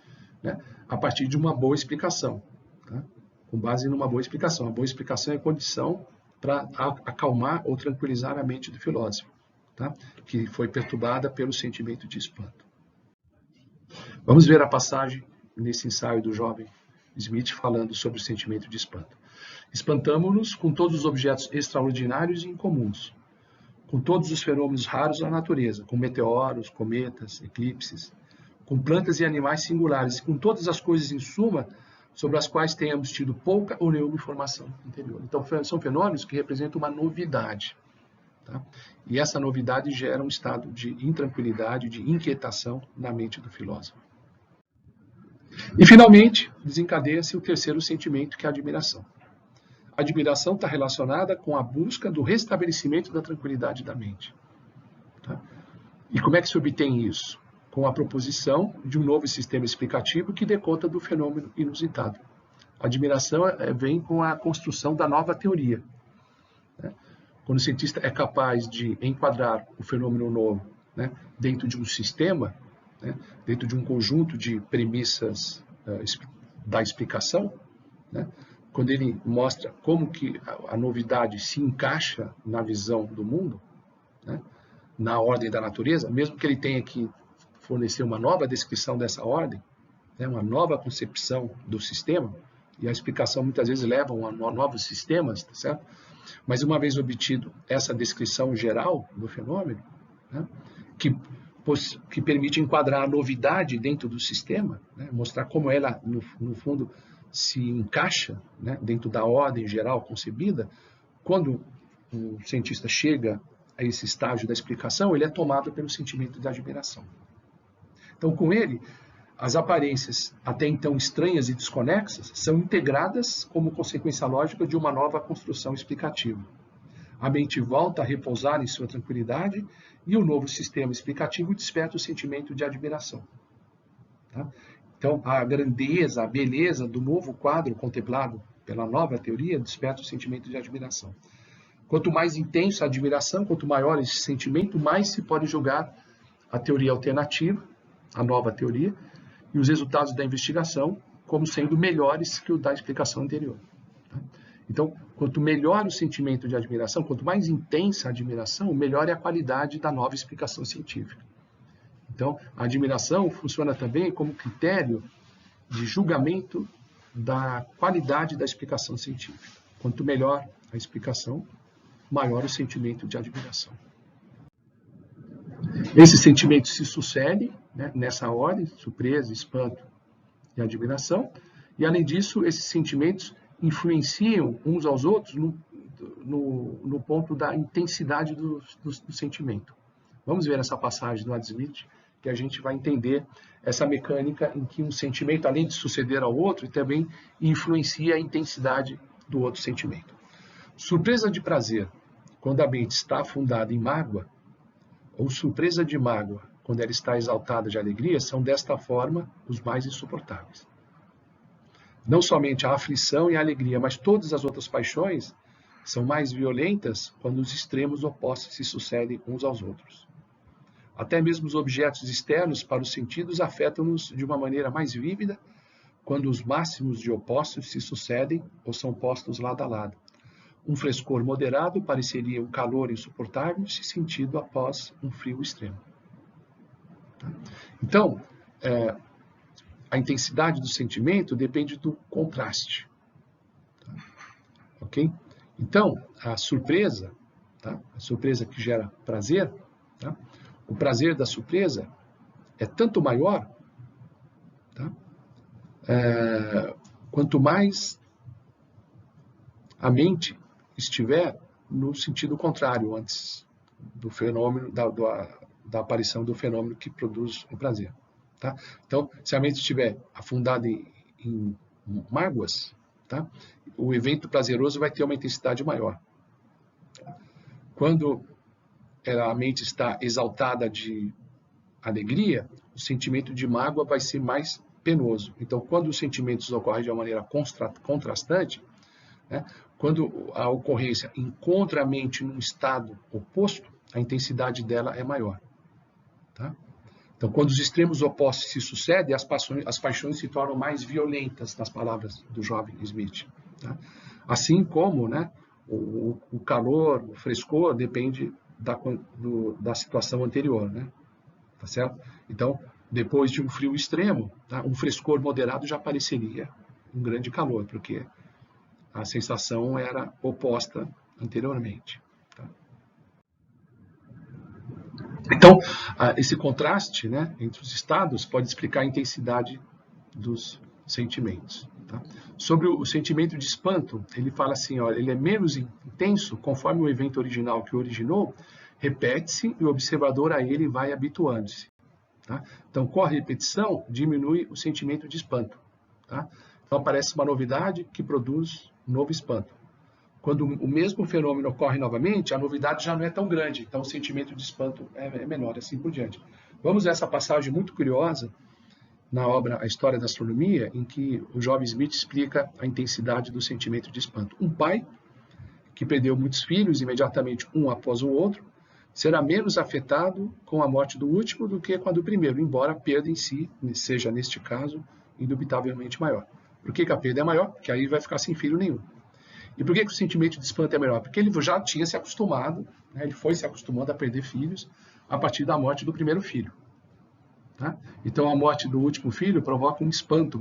né, a partir de uma boa explicação. Tá? Com base numa boa explicação. A boa explicação é condição para acalmar ou tranquilizar a mente do filósofo, tá? Que foi perturbada pelo sentimento de espanto. Vamos ver a passagem nesse ensaio do jovem Smith falando sobre o sentimento de espanto. Espantamo-nos com todos os objetos extraordinários e incomuns, com todos os fenômenos raros da natureza, com meteoros, cometas, eclipses, com plantas e animais singulares, e com todas as coisas em suma sobre as quais tenhamos tido pouca ou nenhuma informação anterior. Então, são fenômenos que representam uma novidade. Tá? E essa novidade gera um estado de intranquilidade, de inquietação na mente do filósofo. E, finalmente, desencadeia-se o terceiro sentimento, que é a admiração. A admiração está relacionada com a busca do restabelecimento da tranquilidade da mente. Tá? E como é que se obtém isso? Com a proposição de um novo sistema explicativo que dê conta do fenômeno inusitado. A admiração vem com a construção da nova teoria. Né? Quando o cientista é capaz de enquadrar o fenômeno novo, né, dentro de um sistema, né, dentro de um conjunto de premissas da explicação, né, quando ele mostra como que a novidade se encaixa na visão do mundo, né, na ordem da natureza, mesmo que ele tenha que fornecer uma nova descrição dessa ordem, né, uma nova concepção do sistema, e a explicação muitas vezes leva a novos sistemas, tá certo? Mas uma vez obtido essa descrição geral do fenômeno, né, que permite enquadrar a novidade dentro do sistema, né, mostrar como ela, no fundo, se encaixa, né, dentro da ordem geral concebida, quando o cientista chega a esse estágio da explicação, ele é tomado pelo sentimento de admiração. Então, com ele, as aparências até então estranhas e desconexas são integradas como consequência lógica de uma nova construção explicativa. a mente volta a repousar em sua tranquilidade e o novo sistema explicativo desperta o sentimento de admiração. Tá? Então, a grandeza, a beleza do novo quadro contemplado pela nova teoria desperta o sentimento de admiração. Quanto mais intensa a admiração, quanto maior esse sentimento, mais se pode julgar a teoria alternativa, a nova teoria, e os resultados da investigação como sendo melhores que o da explicação anterior. Tá? Então, quanto melhor o sentimento de admiração, quanto mais intensa a admiração, melhor é a qualidade da nova explicação científica. Então, a admiração funciona também como critério de julgamento da qualidade da explicação científica. Quanto melhor a explicação, maior o sentimento de admiração. Esses sentimentos se sucedem, né, nessa ordem, surpresa, espanto e admiração, e além disso, esses sentimentos influenciam uns aos outros no ponto da intensidade do sentimento. Vamos ver essa passagem do Adam Smith, que a gente vai entender essa mecânica em que um sentimento, além de suceder ao outro, também influencia a intensidade do outro sentimento. Surpresa de prazer, quando a mente está afundada em mágoa, ou surpresa de mágoa, quando ela está exaltada de alegria, são desta forma os mais insuportáveis. Não somente a aflição e a alegria, mas todas as outras paixões são mais violentas quando os extremos opostos se sucedem uns aos outros. Até mesmo os objetos externos para os sentidos afetam-nos de uma maneira mais vívida quando os máximos de opostos se sucedem ou são postos lado a lado. Um frescor moderado pareceria um calor insuportável se sentido após um frio extremo. Então, a intensidade do sentimento depende do contraste. Ok? Então, a surpresa que gera prazer, o prazer da surpresa é tanto maior, quanto mais a mente estiver no sentido contrário, antes do fenômeno, da aparição do fenômeno que produz o prazer. Tá? Então, se a mente estiver afundada em mágoas, o evento prazeroso vai ter uma intensidade maior. Quando a mente está exaltada de alegria, o sentimento de mágoa vai ser mais penoso. Então, quando os sentimentos ocorrem de uma maneira contrastante, quando a ocorrência encontra a mente num estado oposto, a intensidade dela é maior. Tá? Então, quando os extremos opostos se sucedem, as paixões se tornam mais violentas, nas palavras do jovem Smith. Tá? Assim como, o calor, o frescor, depende da situação anterior. Tá certo? Então, depois de um frio extremo, um frescor moderado já pareceria um grande calor, porque a sensação era oposta anteriormente. Tá? Então, esse contraste, entre os estados pode explicar a intensidade dos sentimentos. Tá? Sobre o sentimento de espanto, ele fala assim, ele é menos intenso conforme o evento original que o originou, repete-se e o observador a ele vai habituando-se. Tá? Então, com a repetição, diminui o sentimento de espanto. Tá? Então, aparece uma novidade que produz um novo espanto. Quando o mesmo fenômeno ocorre novamente, a novidade já não é tão grande, então o sentimento de espanto é menor, assim por diante. Vamos a essa passagem muito curiosa na obra A História da Astronomia, em que o jovem Smith explica a intensidade do sentimento de espanto. Um pai que perdeu muitos filhos imediatamente um após o outro, será menos afetado com a morte do último do que com a do primeiro, embora a perda em si seja, neste caso, indubitavelmente maior. Por que a perda é maior? Porque aí vai ficar sem filho nenhum. E por que o sentimento de espanto é melhor? Porque ele já tinha se acostumado, ele foi se acostumando a perder filhos a partir da morte do primeiro filho. Tá? Então, a morte do último filho provoca um espanto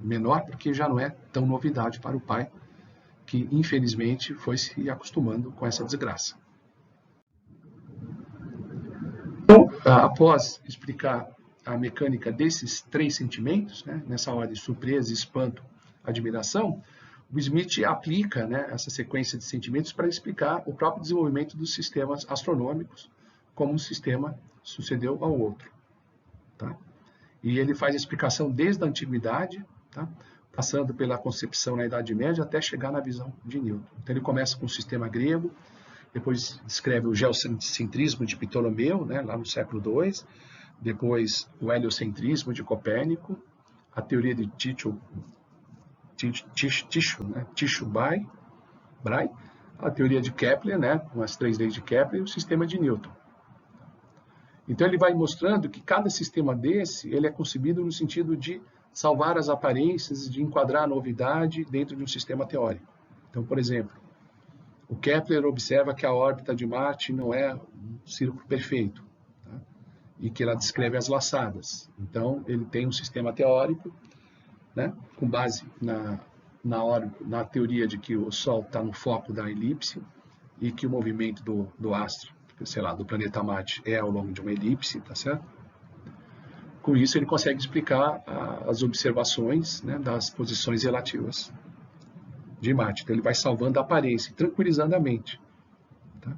menor, porque já não é tão novidade para o pai, que infelizmente foi se acostumando com essa desgraça. Então, após explicar a mecânica desses três sentimentos, nessa ordem surpresa, espanto, admiração, o Smith aplica essa sequência de sentimentos para explicar o próprio desenvolvimento dos sistemas astronômicos, como um sistema sucedeu ao outro. Tá? E ele faz a explicação desde a antiguidade, passando pela concepção na Idade Média até chegar na visão de Newton. Então ele começa com o sistema grego, depois descreve o geocentrismo de Ptolomeu, né, lá no século II, depois o heliocentrismo de Copérnico, a teoria de Tycho Brahe, a teoria de Kepler, né, com as 3 leis de Kepler, e o sistema de Newton. Então ele vai mostrando que cada sistema desse, ele é concebido no sentido de salvar as aparências, de enquadrar a novidade dentro de um sistema teórico. Então, por exemplo, o Kepler observa que a órbita de Marte não é um círculo perfeito, tá? E que ela descreve as laçadas. Então, ele tem um sistema teórico, né, com base na teoria de que o Sol está no foco da elipse e que o movimento do astro, sei lá, do planeta Marte é ao longo de uma elipse, tá certo? Com isso, ele consegue explicar as observações, né, das posições relativas de Marte. Então, ele vai salvando a aparência, tranquilizando a mente. Tá?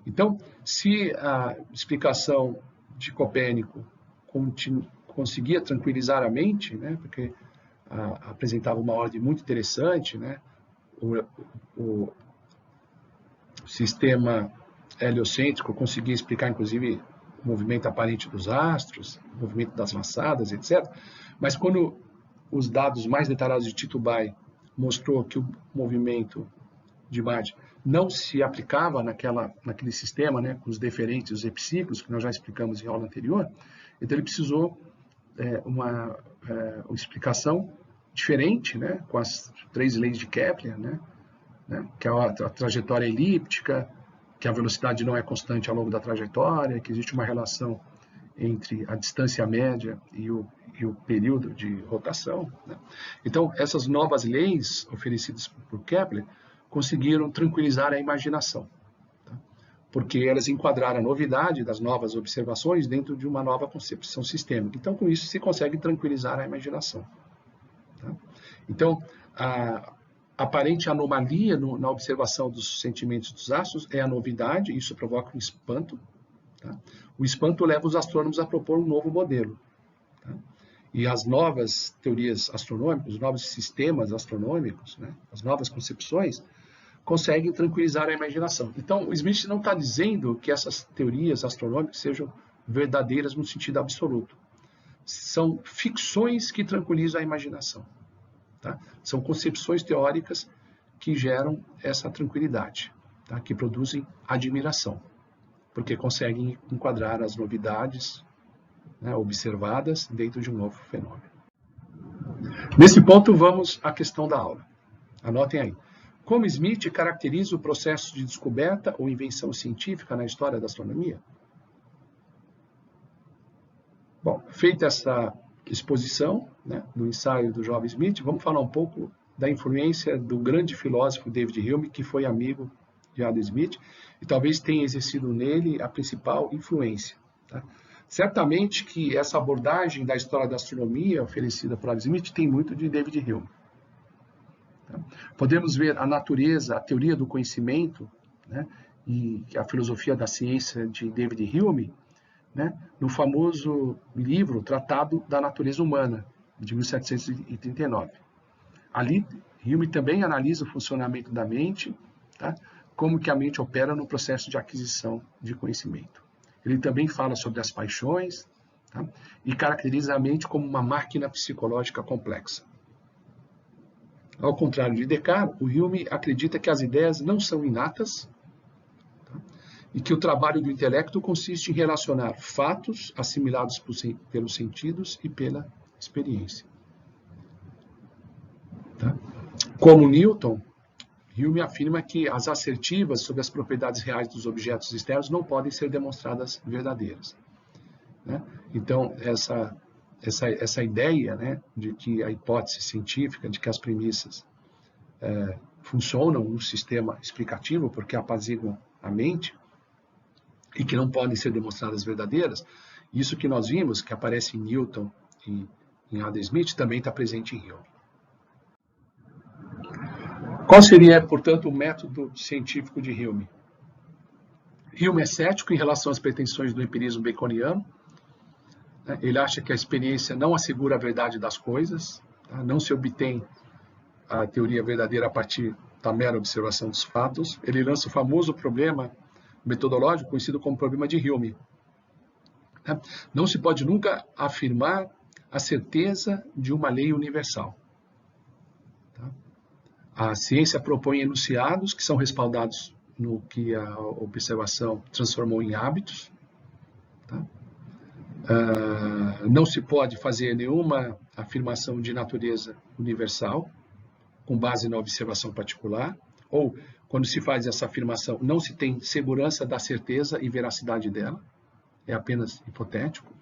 Então, se a explicação de Copérnico conseguia tranquilizar a mente, né, porque apresentava uma ordem muito interessante, né, o sistema heliocêntrico conseguia explicar, inclusive, o movimento aparente dos astros, o movimento das laçadas, etc. Mas quando os dados mais detalhados de Titubai mostrou que o movimento de Marte não se aplicava naquele sistema, né, com os deferentes, os epiciclos, que nós já explicamos em aula anterior, então ele precisou uma explicação diferente, né, com as 3 leis de Kepler, né, que é a trajetória elíptica, que a velocidade não é constante ao longo da trajetória, que existe uma relação entre a distância média e o período de rotação, né? Então, essas novas leis oferecidas por Kepler conseguiram tranquilizar a imaginação, tá? Porque elas enquadraram a novidade das novas observações dentro de uma nova concepção sistêmica. Então, com isso, se consegue tranquilizar a imaginação. Tá? Então, a aparente anomalia na observação dos sentimentos dos astros é a novidade, isso provoca um espanto. Tá? O espanto leva os astrônomos a propor um novo modelo. Tá? E as novas teorias astronômicas, os novos sistemas astronômicos, né, as novas concepções, conseguem tranquilizar a imaginação. Então, o Smith não está dizendo que essas teorias astronômicas sejam verdadeiras no sentido absoluto. São ficções que tranquilizam a imaginação. Tá? São concepções teóricas que geram essa tranquilidade, tá? Que produzem admiração, porque conseguem enquadrar as novidades, né, observadas dentro de um novo fenômeno. Nesse ponto, vamos à questão da aula. Anotem aí. Como Smith caracteriza o processo de descoberta ou invenção científica na história da astronomia? Bom, feita essa exposição, né, do ensaio do jovem Smith, vamos falar um pouco da influência do grande filósofo David Hume, que foi amigo de Adam Smith, e talvez tenha exercido nele a principal influência. Tá? Certamente que essa abordagem da história da astronomia oferecida por Adam Smith tem muito de David Hume. Tá? Podemos ver a natureza, a teoria do conhecimento, né, e a filosofia da ciência de David Hume, né, no famoso livro Tratado da Natureza Humana, de 1739. Ali, Hume também analisa o funcionamento da mente, tá, como que a mente opera no processo de aquisição de conhecimento. Ele também fala sobre as paixões, tá, e caracteriza a mente como uma máquina psicológica complexa. Ao contrário de Descartes, o Hume acredita que as ideias não são inatas, e que o trabalho do intelecto consiste em relacionar fatos assimilados pelos sentidos e pela experiência. Tá? Como Newton, Hume afirma que as assertivas sobre as propriedades reais dos objetos externos não podem ser demonstradas verdadeiras. Né? Então, essa ideia, né, de que a hipótese científica, de que as premissas funcionam no sistema explicativo, porque apaziguam a mente, e que não podem ser demonstradas verdadeiras, isso que nós vimos, que aparece em Newton e em Adam Smith, também está presente em Hume. Qual seria, portanto, o método científico de Hume? Hume é cético em relação às pretensões do empirismo baconiano. Ele acha que a experiência não assegura a verdade das coisas, tá? Não se obtém a teoria verdadeira a partir da mera observação dos fatos, ele lança o famoso problema metodológico conhecido como problema de Hume. Não se pode nunca afirmar a certeza de uma lei universal. A ciência propõe enunciados que são respaldados no que a observação transformou em hábitos. Não se pode fazer nenhuma afirmação de natureza universal com base na observação particular, ou quando se faz essa afirmação, não se tem segurança da certeza e veracidade dela, é apenas hipotético.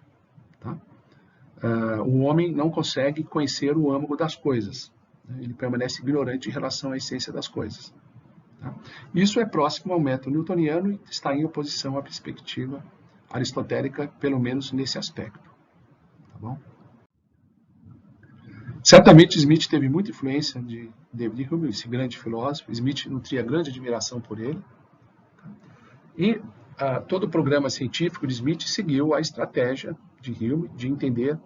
O homem não consegue conhecer o âmago das coisas, ele permanece ignorante em relação à essência das coisas. Isso é próximo ao método newtoniano e está em oposição à perspectiva aristotélica, pelo menos nesse aspecto. Tá bom? Certamente Smith teve muita influência de David Hume, esse grande filósofo. Smith nutria grande admiração por ele. E todo o programa científico de Smith seguiu a estratégia de Hume de entender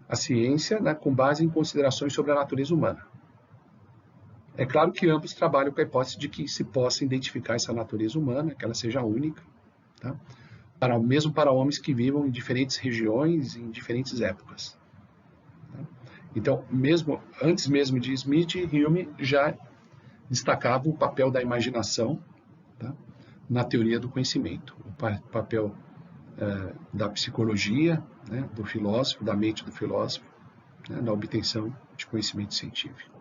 a ciência, né, com base em considerações sobre a natureza humana. É claro que ambos trabalham com a hipótese de que se possa identificar essa natureza humana, que ela seja única, tá? Mesmo para homens que vivam em diferentes regiões, em diferentes épocas. Então, antes mesmo de Smith, Hume já destacava o papel da imaginação, tá, na teoria do conhecimento, o papel da psicologia, né, do filósofo, da mente do filósofo, né, na obtenção de conhecimento científico.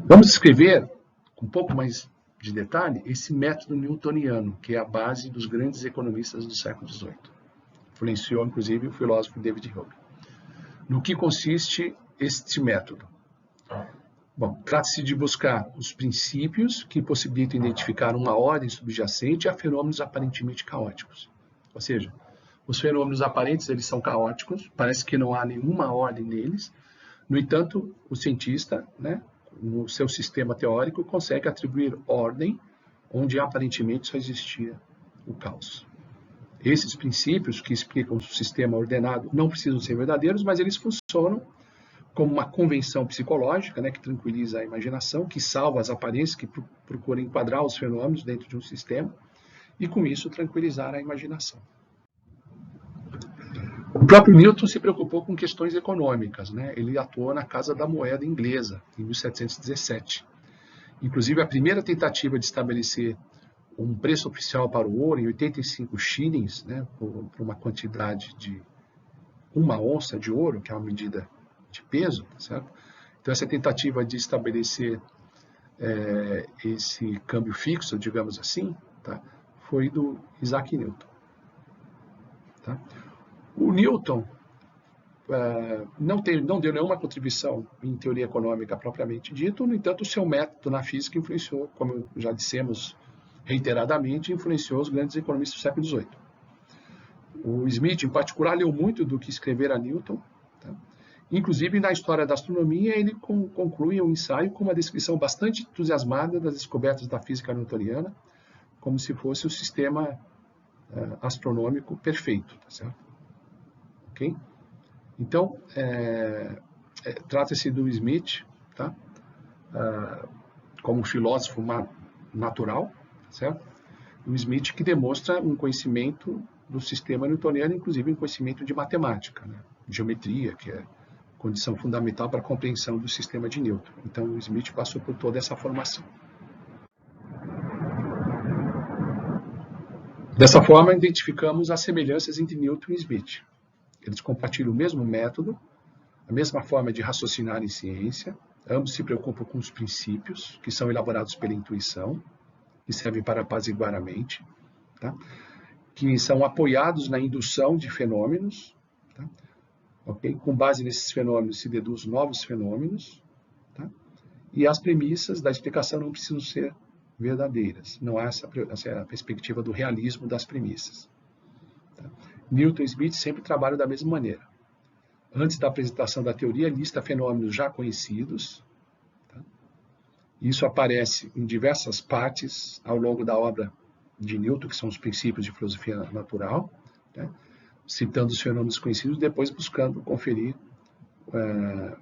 Vamos descrever, com um pouco mais de detalhe, esse método newtoniano, que é a base dos grandes economistas do século XVIII. Influenciou, inclusive, o filósofo David Hume. No que consiste este método? Bom, trata-se de buscar os princípios que possibilitam identificar uma ordem subjacente a fenômenos aparentemente caóticos. Ou seja, os fenômenos aparentes eles são caóticos, parece que não há nenhuma ordem neles. No entanto, o cientista, né, no seu sistema teórico, consegue atribuir ordem onde aparentemente só existia o caos. Esses princípios que explicam o sistema ordenado não precisam ser verdadeiros, mas eles funcionam como uma convenção psicológica, né, que tranquiliza a imaginação, que salva as aparências, que procura enquadrar os fenômenos dentro de um sistema e, com isso, tranquilizar a imaginação. O próprio Newton se preocupou com questões econômicas, né? Ele atuou na Casa da Moeda inglesa, em 1717. Inclusive, a primeira tentativa de estabelecer um preço oficial para o ouro em 85 shillings, né, por uma quantidade de 1 onça de ouro, que é uma medida de peso, certo? Então, essa tentativa de estabelecer esse câmbio fixo, digamos assim, tá, foi do Isaac Newton. Tá? O Newton não deu nenhuma contribuição em teoria econômica propriamente dito, no entanto, o seu método na física influenciou, como já dissemos reiteradamente, influenciou os grandes economistas do século XVIII. O Smith, em particular, leu muito do que escrevera Newton. Tá? Inclusive, na história da astronomia, ele conclui um ensaio com uma descrição bastante entusiasmada das descobertas da física newtoniana, como se fosse o sistema astronômico perfeito. Tá certo? Okay? Então, trata-se do Smith, tá? Como um filósofo natural, certo? O Smith que demonstra um conhecimento do sistema newtoniano, inclusive um conhecimento de matemática, né? Geometria, que é condição fundamental para a compreensão do sistema de Newton. Então, o Smith passou por toda essa formação. Dessa forma, identificamos as semelhanças entre Newton e Smith. Eles compartilham o mesmo método, a mesma forma de raciocinar em ciência, ambos se preocupam com os princípios, que são elaborados pela intuição, que servem para apaziguar a mente, tá? Que são apoiados na indução de fenômenos, tá? Okay? Com base nesses fenômenos se deduz novos fenômenos, tá? E as premissas da explicação não precisam ser verdadeiras, não há essa perspectiva do realismo das premissas. Tá? Newton e Smith sempre trabalham da mesma maneira. Antes da apresentação da teoria, lista fenômenos já conhecidos. Tá? Isso aparece em diversas partes ao longo da obra de Newton, que são os princípios de filosofia natural, né? Citando os fenômenos conhecidos, depois buscando conferir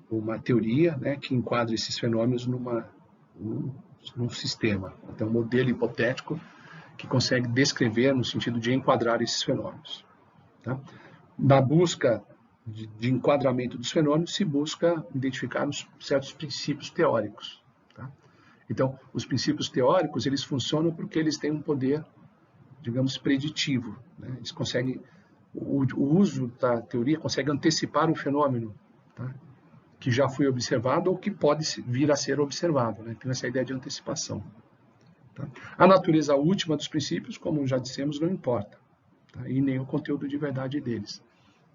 uma teoria, né, que enquadre esses fenômenos numa num sistema. Então, um modelo hipotético que consegue descrever no sentido de enquadrar esses fenômenos. Tá? Na busca de enquadramento dos fenômenos, se busca identificar certos princípios teóricos. Tá? Então, os princípios teóricos, eles funcionam porque eles têm um poder, digamos, preditivo. Né? Eles conseguem, o uso da teoria consegue antecipar um fenômeno, tá? Que já foi observado ou que pode vir a ser observado. Né? Tem essa ideia de antecipação. Tá? A natureza última dos princípios, como já dissemos, não importa. Tá? E nem o conteúdo de verdade deles.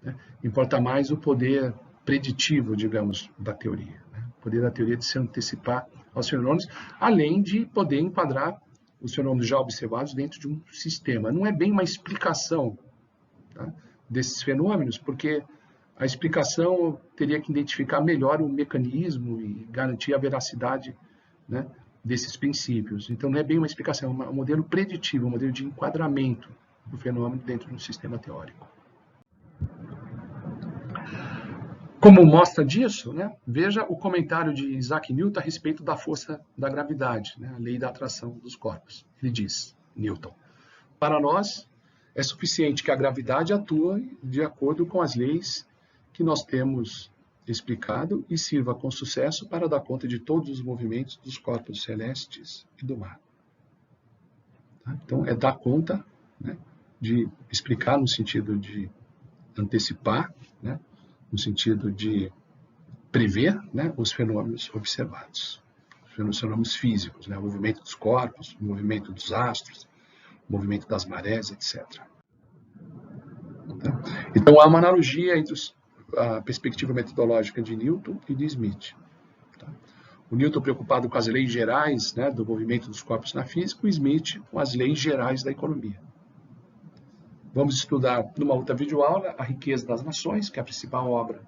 Né? Importa mais o poder preditivo, digamos, da teoria. Né? O poder da teoria de se antecipar aos fenômenos, além de poder enquadrar os fenômenos já observados dentro de um sistema. Não é bem uma explicação, tá, desses fenômenos, porque a explicação teria que identificar melhor o mecanismo e garantir a veracidade, né, desses princípios. Então, não é bem uma explicação, é um modelo preditivo, um modelo de enquadramento do fenômeno dentro de um sistema teórico. Como mostra disso, né, veja o comentário de Isaac Newton a respeito da força da gravidade, né, a lei da atração dos corpos. Ele diz, Newton, para nós é suficiente que a gravidade atue de acordo com as leis que nós temos explicado e sirva com sucesso para dar conta de todos os movimentos dos corpos celestes e do mar. Tá? Então, é dar conta, né, de explicar no sentido de antecipar, né, no sentido de prever, né, os fenômenos observados, os fenômenos físicos, né, o movimento dos corpos, o movimento dos astros, o movimento das marés, etc. Tá? Então, há uma analogia entre a perspectiva metodológica de Newton e de Smith. Tá? O Newton preocupado com as leis gerais, né, do movimento dos corpos na física, o Smith com as leis gerais da economia. Vamos estudar numa outra videoaula A Riqueza das Nações, que é a principal obra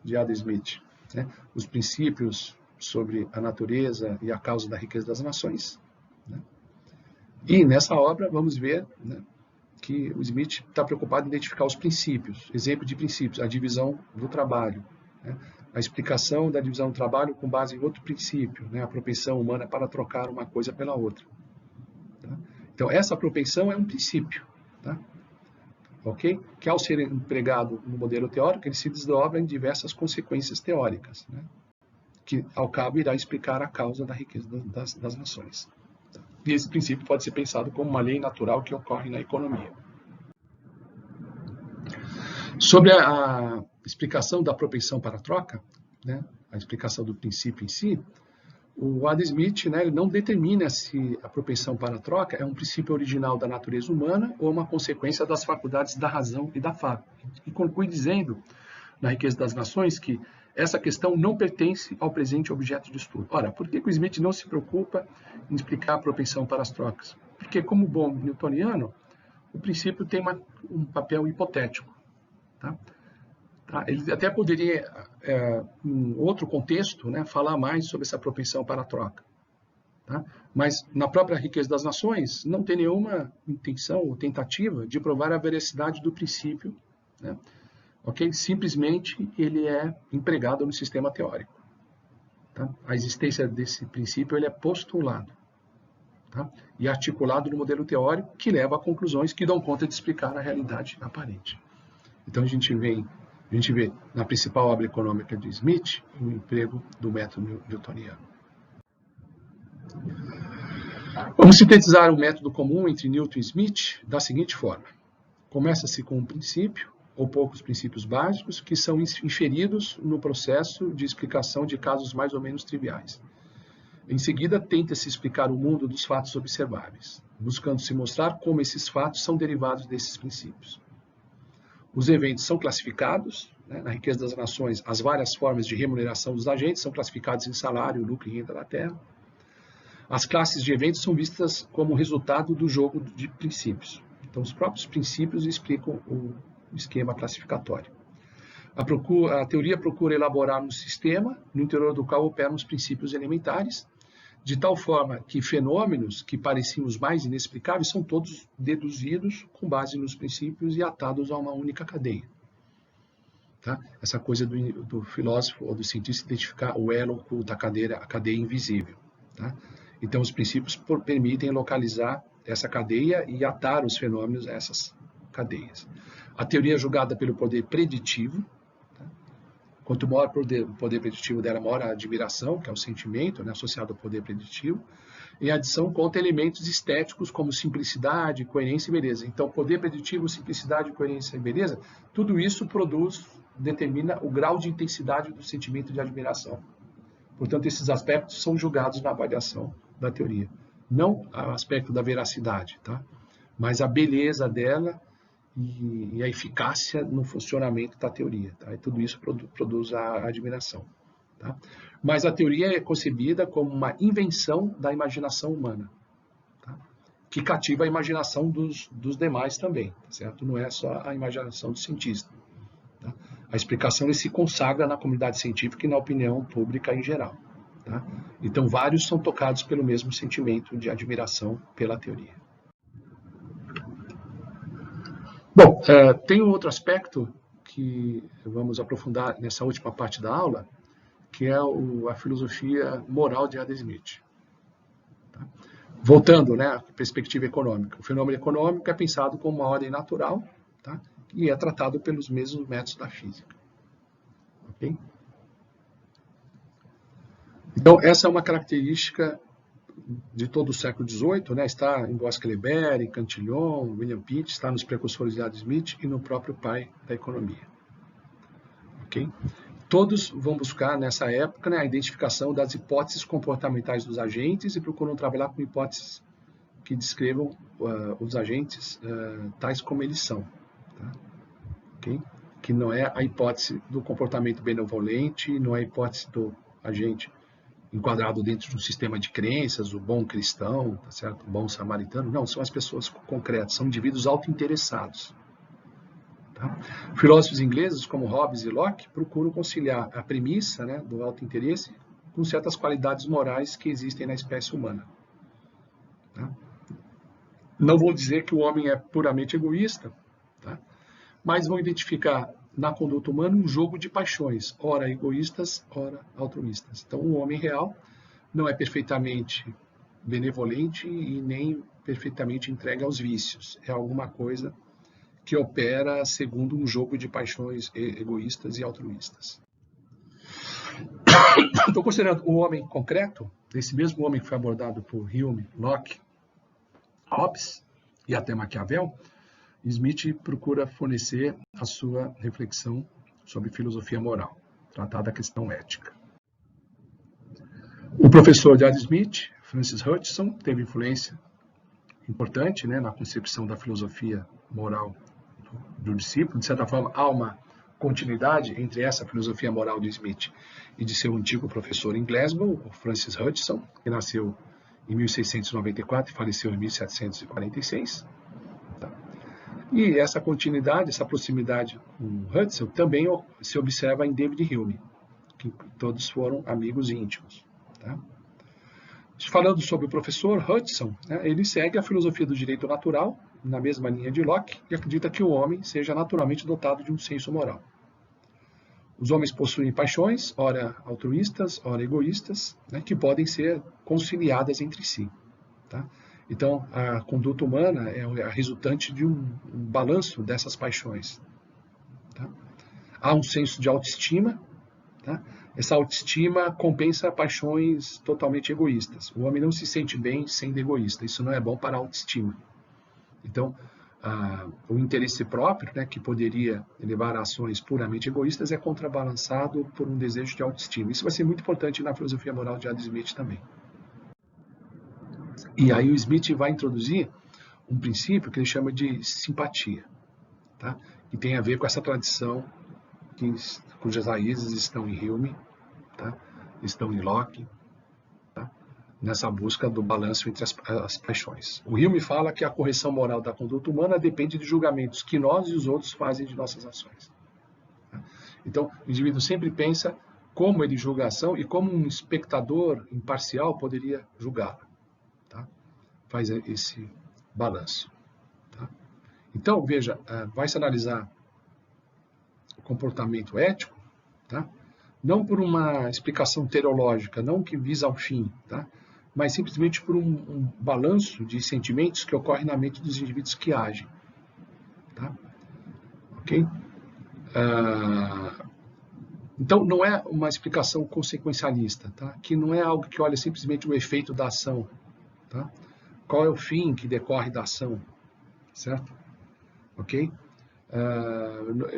de Adam Smith, né? Os princípios sobre a natureza e a causa da riqueza das nações. Né? E nessa obra vamos ver, né, que o Smith está preocupado em identificar os princípios, exemplo de princípios, a divisão do trabalho, né? A explicação da divisão do trabalho com base em outro princípio, né? A propensão humana para trocar uma coisa pela outra. Tá? Então, essa propensão é um princípio, tá? Okay? Que ao ser empregado no modelo teórico, ele se desdobra em diversas consequências teóricas, né? Que ao cabo irá explicar a causa da riqueza das nações. E esse princípio pode ser pensado como uma lei natural que ocorre na economia. Sobre a explicação da propensão para a troca, né, a explicação do princípio em si, o Adam Smith, né, ele não determina se a propensão para a troca é um princípio original da natureza humana ou uma consequência das faculdades da razão e da fábrica. E conclui dizendo, na Riqueza das Nações, que essa questão não pertence ao presente objeto de estudo. Ora, por que o Smith não se preocupa em explicar a propensão para as trocas? Porque, como bom newtoniano, o princípio tem um papel hipotético. Tá? Ele até poderia, em outro contexto, né, falar mais sobre essa propensão para a troca. Tá? Mas, na própria Riqueza das Nações, não tem nenhuma intenção ou tentativa de provar a veracidade do princípio, né? Okay? Simplesmente ele é empregado no sistema teórico. Tá? A existência desse princípio ele é postulado, tá? E articulado no modelo teórico que leva a conclusões que dão conta de explicar a realidade aparente. Então a gente vê na principal obra econômica de Smith o emprego do método newtoniano. Vamos sintetizar o método comum entre Newton e Smith da seguinte forma. Começa-se com um princípio, ou poucos princípios básicos, que são inferidos no processo de explicação de casos mais ou menos triviais. Em seguida, tenta-se explicar o mundo dos fatos observáveis, buscando se mostrar como esses fatos são derivados desses princípios. Os eventos são classificados, né, na Riqueza das Nações, as várias formas de remuneração dos agentes são classificadas em salário, lucro e renda da terra. As classes de eventos são vistas como resultado do jogo de princípios. Então, os próprios princípios explicam o esquema classificatório. A teoria procura elaborar um sistema no interior do qual operam os princípios elementares, de tal forma que fenômenos que pareciam os mais inexplicáveis são todos deduzidos com base nos princípios e atados a uma única cadeia. Tá? Essa coisa do filósofo ou do cientista identificar o elo oculto, a cadeia invisível. Tá? Então, os princípios permitem localizar essa cadeia e atar os fenômenos a essas cadeias. A teoria é julgada pelo poder preditivo. Tá? Quanto maior o poder preditivo dela, maior a admiração, que é o sentimento, né, associado ao poder preditivo. Em adição, conta elementos estéticos como simplicidade, coerência e beleza. Então, poder preditivo, simplicidade, coerência e beleza, tudo isso determina o grau de intensidade do sentimento de admiração. Portanto, esses aspectos são julgados na avaliação da teoria. Não o aspecto da veracidade, tá? Mas a beleza dela e a eficácia no funcionamento da teoria. Tá? E tudo isso produz a admiração. Tá? Mas a teoria é concebida como uma invenção da imaginação humana, tá? Que cativa a imaginação dos demais também, certo? Não é só a imaginação do cientista. Tá? A explicação se consagra na comunidade científica e na opinião pública em geral. Tá? Então, vários são tocados pelo mesmo sentimento de admiração pela teoria. Bom, tem um outro aspecto que vamos aprofundar nessa última parte da aula, que é a filosofia moral de Adam Smith. Tá? Voltando, né, à perspectiva econômica. O fenômeno econômico é pensado como uma ordem natural, tá? E é tratado pelos mesmos métodos da física. Okay? Então, essa é uma característica de todo o século XVIII, né? Está em Boas-Kleber, em Cantillon, William Pitt, está nos precursores de Adam Smith e no próprio pai da economia. Okay? Todos vão buscar, nessa época, né, a identificação das hipóteses comportamentais dos agentes e procuram trabalhar com hipóteses que descrevam os agentes tais como eles são. Tá? Okay? Que não é a hipótese do comportamento benevolente, não é a hipótese do agente enquadrado dentro de um sistema de crenças, o bom cristão, tá certo? O bom samaritano. Não, são as pessoas concretas, são indivíduos autointeressados. Tá? Filósofos ingleses como Hobbes e Locke procuram conciliar a premissa, né, do autointeresse com certas qualidades morais que existem na espécie humana. Tá? Não vou dizer que o homem é puramente egoísta, tá? Mas vão identificar na conduta humana um jogo de paixões, ora egoístas, ora altruístas. Então, o homem real não é perfeitamente benevolente e nem perfeitamente entregue aos vícios. É alguma coisa que opera segundo um jogo de paixões egoístas e altruístas. Estou considerando o homem concreto, esse mesmo homem que foi abordado por Hume, Locke, Hobbes e até Maquiavel. Smith procura fornecer a sua reflexão sobre filosofia moral, tratar da questão ética. O professor de Adam Smith, Francis Hutcheson, teve influência importante, né, na concepção da filosofia moral do discípulo. De certa forma, há uma continuidade entre essa filosofia moral de Smith e de seu antigo professor em Glasgow, o Francis Hutcheson, que nasceu em 1694 e faleceu em 1746. E essa continuidade, essa proximidade com Hutcheson também se observa em David Hume, que todos foram amigos íntimos. Tá? Falando sobre o professor Hutcheson, né, ele segue a filosofia do direito natural, na mesma linha de Locke, e acredita que o homem seja naturalmente dotado de um senso moral. Os homens possuem paixões, ora altruístas, ora egoístas, né, que podem ser conciliadas entre si. Tá? Então, a conduta humana é a resultante de um balanço dessas paixões. Tá? Há um senso de autoestima. Tá? Essa autoestima compensa paixões totalmente egoístas. O homem não se sente bem sendo egoísta. Isso não é bom para a autoestima. Então, o interesse próprio, né, que poderia levar a ações puramente egoístas, é contrabalançado por um desejo de autoestima. Isso vai ser muito importante na filosofia moral de Adam Smith também. E aí o Smith vai introduzir um princípio que ele chama de simpatia, tá? Que tem a ver com essa tradição cujas raízes estão em Hume, tá? Estão em Locke, tá? Nessa busca do balanço entre as paixões. O Hume fala que a correção moral da conduta humana depende de julgamentos que nós e os outros fazem de nossas ações. Tá? Então, o indivíduo sempre pensa como ele julga a ação e como um espectador imparcial poderia julgá-la. Tá? Faz esse balanço. Tá? Então, veja, vai se analisar o comportamento ético, tá? Não por uma explicação teleológica, não que visa ao fim, tá? mas simplesmente por um balanço de sentimentos que ocorre na mente dos indivíduos que agem. Tá? Ok? Então, não é uma explicação consequencialista, tá? Que não é algo que olha simplesmente o efeito da ação. Tá? Qual é o fim que decorre da ação, certo? Ok?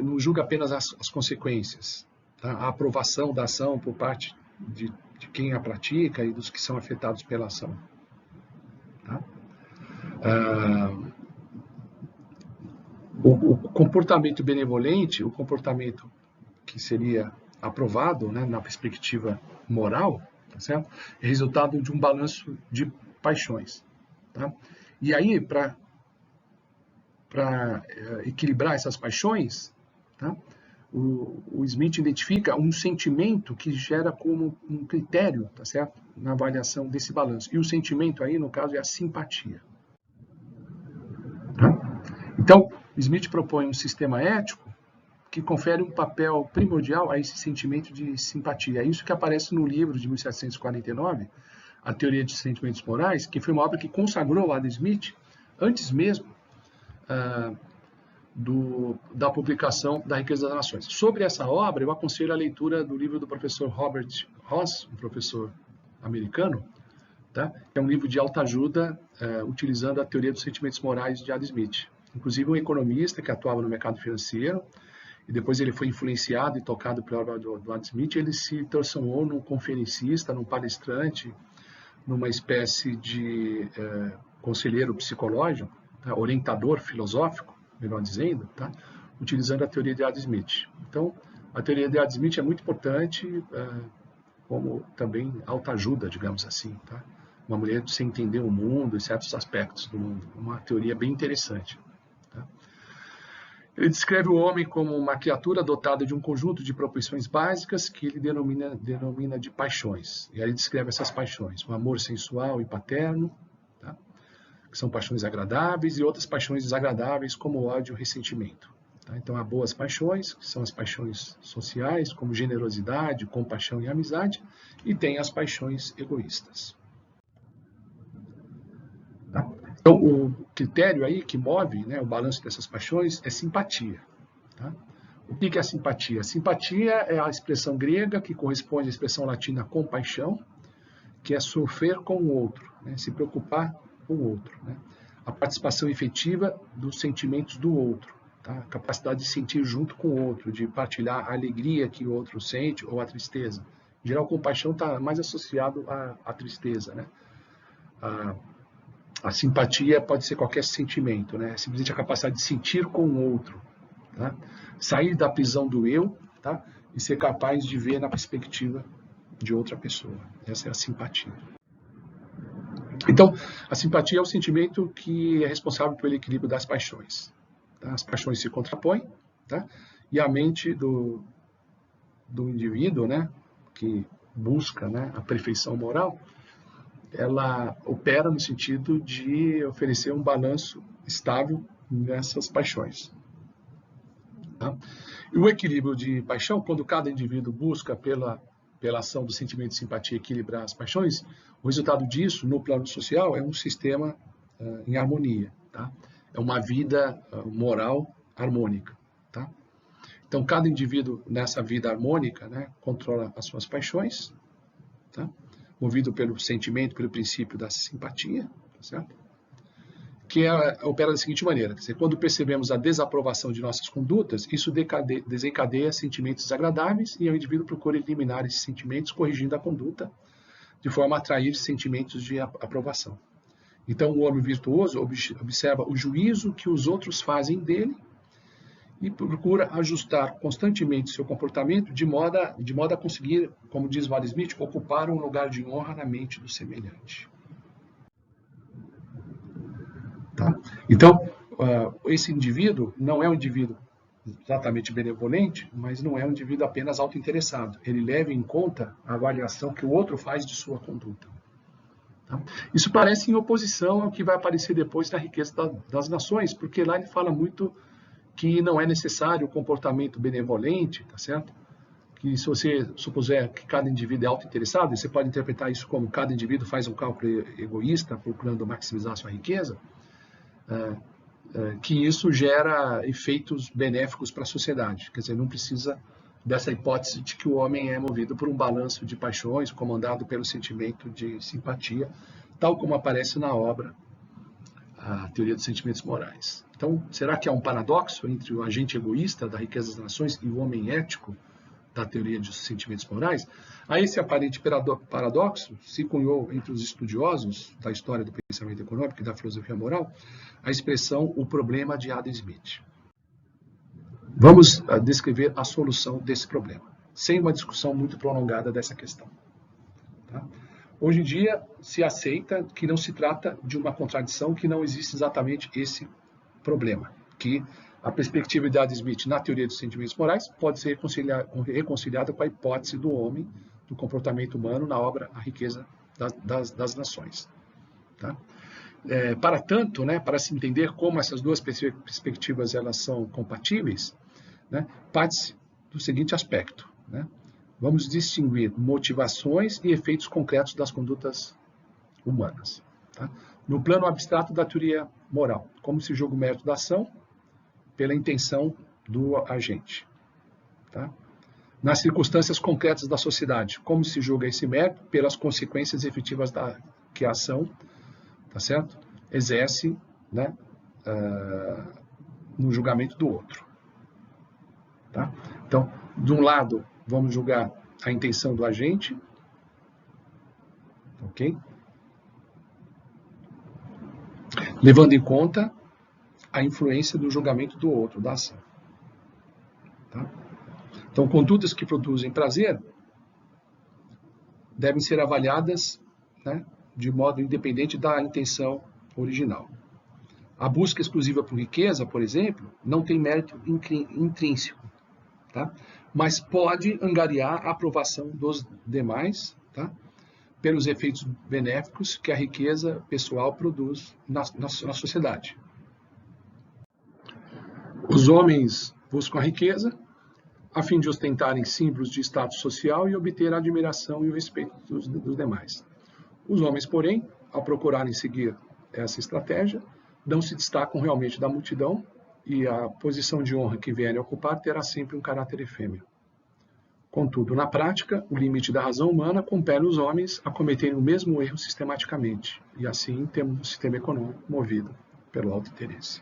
Não julga apenas as consequências. Tá? A aprovação da ação por parte de quem a pratica e dos que são afetados pela ação. Tá? O comportamento benevolente, o comportamento que seria aprovado, né, na perspectiva moral, tá certo? É resultado de um balanço de paixões. Tá? E aí, para equilibrar essas paixões, tá? O Smith identifica um sentimento que gera como um critério, tá certo? Na avaliação desse balanço. E o sentimento aí, no caso, é a simpatia. Tá? Então, Smith propõe um sistema ético que confere um papel primordial a esse sentimento de simpatia. É isso que aparece no livro de 1749, A Teoria de Sentimentos Morais, que foi uma obra que consagrou Adam Smith antes mesmo da publicação da Riqueza das Nações. Sobre essa obra, eu aconselho a leitura do livro do professor Robert Ross, um professor americano, tá? É um livro de alta ajuda, utilizando a teoria dos sentimentos morais de Adam Smith. Inclusive, um economista que atuava no mercado financeiro, e depois ele foi influenciado e tocado pela obra do Adam Smith, ele se transformou num conferencista, num palestrante, numa espécie de conselheiro psicológico, tá? Orientador filosófico, melhor dizendo, tá? Utilizando a teoria de Adam Smith. Então, a teoria de Adam Smith é muito importante, como também autoajuda, digamos assim. Tá? Uma mulher sem entender o mundo e certos aspectos do mundo. Uma teoria bem interessante. Tá? Ele descreve o homem como uma criatura dotada de um conjunto de propensões básicas que ele denomina de paixões. E aí ele descreve essas paixões: o amor sensual e paterno, tá? Que são paixões agradáveis, e outras paixões desagradáveis, como o ódio e o ressentimento. Tá? Então, há boas paixões, que são as paixões sociais, como generosidade, compaixão e amizade, e tem as paixões egoístas. Tá? Então, o critério aí que move, né, o balanço dessas paixões é simpatia. Tá? O que é a simpatia? Simpatia é a expressão grega que corresponde à expressão latina compaixão, que é sofrer com o outro, né, se preocupar com o outro. Né? A participação efetiva dos sentimentos do outro. Tá? A capacidade de sentir junto com o outro, de partilhar a alegria que o outro sente ou a tristeza. Em geral, compaixão está mais associado à tristeza. Né? A simpatia pode ser qualquer sentimento, né? Simplesmente a capacidade de sentir com o outro. Tá? Sair da prisão do eu, tá? E ser capaz de ver na perspectiva de outra pessoa. Essa é a simpatia. Então, a simpatia é o sentimento que é responsável pelo equilíbrio das paixões. Tá? As paixões se contrapõem, tá? E a mente do indivíduo, né, que busca, né, a perfeição moral, ela opera no sentido de oferecer um balanço estável nessas paixões. Tá? E o equilíbrio de paixão, quando cada indivíduo busca pela ação do sentimento de simpatia equilibrar as paixões, o resultado disso, no plano social, é um sistema em harmonia. Tá? É uma vida moral harmônica. Tá? Então, cada indivíduo nessa vida harmônica, né, controla as suas paixões, tá? Movido pelo sentimento, pelo princípio da simpatia, tá certo? Que opera da seguinte maneira: quer dizer, quando percebemos a desaprovação de nossas condutas, isso desencadeia sentimentos desagradáveis e o indivíduo procura eliminar esses sentimentos, corrigindo a conduta, de forma a atrair sentimentos de aprovação. Então, o homem virtuoso observa o juízo que os outros fazem dele e procura ajustar constantemente seu comportamento de modo a conseguir, como diz Adam Smith, ocupar um lugar de honra na mente do semelhante. Tá? Então, esse indivíduo não é um indivíduo exatamente benevolente, mas não é um indivíduo apenas autointeressado. Ele leva em conta a avaliação que o outro faz de sua conduta. Tá? Isso parece em oposição ao que vai aparecer depois na Riqueza das Nações, porque lá ele fala muito que não é necessário o comportamento benevolente, tá certo? que se você supuser que cada indivíduo é autointeressado, e você pode interpretar isso como cada indivíduo faz um cálculo egoísta procurando maximizar sua riqueza, que isso gera efeitos benéficos para a sociedade. Quer dizer, não precisa dessa hipótese de que o homem é movido por um balanço de paixões, comandado pelo sentimento de simpatia, tal como aparece na obra A Teoria dos Sentimentos Morais. Então, será que há um paradoxo entre o agente egoísta da riqueza das nações e o homem ético da teoria dos sentimentos morais? A esse aparente paradoxo se cunhou entre os estudiosos da história do pensamento econômico e da filosofia moral a expressão o problema de Adam Smith. Vamos descrever a solução desse problema, sem uma discussão muito prolongada dessa questão. Tá? Hoje em dia se aceita que não se trata de uma contradição, que não existe exatamente esse problema, que a perspectiva de Adam Smith na teoria dos sentimentos morais pode ser reconciliada com a hipótese do homem, do comportamento humano na obra A Riqueza das Nações. Tá? Para tanto, né, para se entender como essas duas perspectivas elas são compatíveis, né, parte-se do seguinte aspecto. Né? Vamos distinguir motivações e efeitos concretos das condutas humanas. Tá? No plano abstrato da teoria moral, como se julga o mérito da ação pela intenção do agente. Tá? Nas circunstâncias concretas da sociedade, como se julga esse mérito pelas consequências efetivas que a ação, tá certo? Exerce, né, no julgamento do outro. Tá? Então, de um lado, vamos julgar a intenção do agente, ok? Levando em conta a influência do julgamento do outro, da ação. Tá? Então, condutas que produzem prazer devem ser avaliadas, né, de modo independente da intenção original. A busca exclusiva por riqueza, por exemplo, não tem mérito intrínseco, tá? Mas pode angariar a aprovação dos demais, tá? Pelos efeitos benéficos que a riqueza pessoal produz na sociedade. Os homens buscam a riqueza a fim de ostentarem símbolos de status social e obter a admiração e o respeito dos demais. Os homens, porém, ao procurarem seguir essa estratégia, não se destacam realmente da multidão e a posição de honra que vierem a ocupar terá sempre um caráter efêmero. Contudo, na prática, o limite da razão humana compele os homens a cometerem o mesmo erro sistematicamente, e assim temos um sistema econômico movido pelo alto interesse.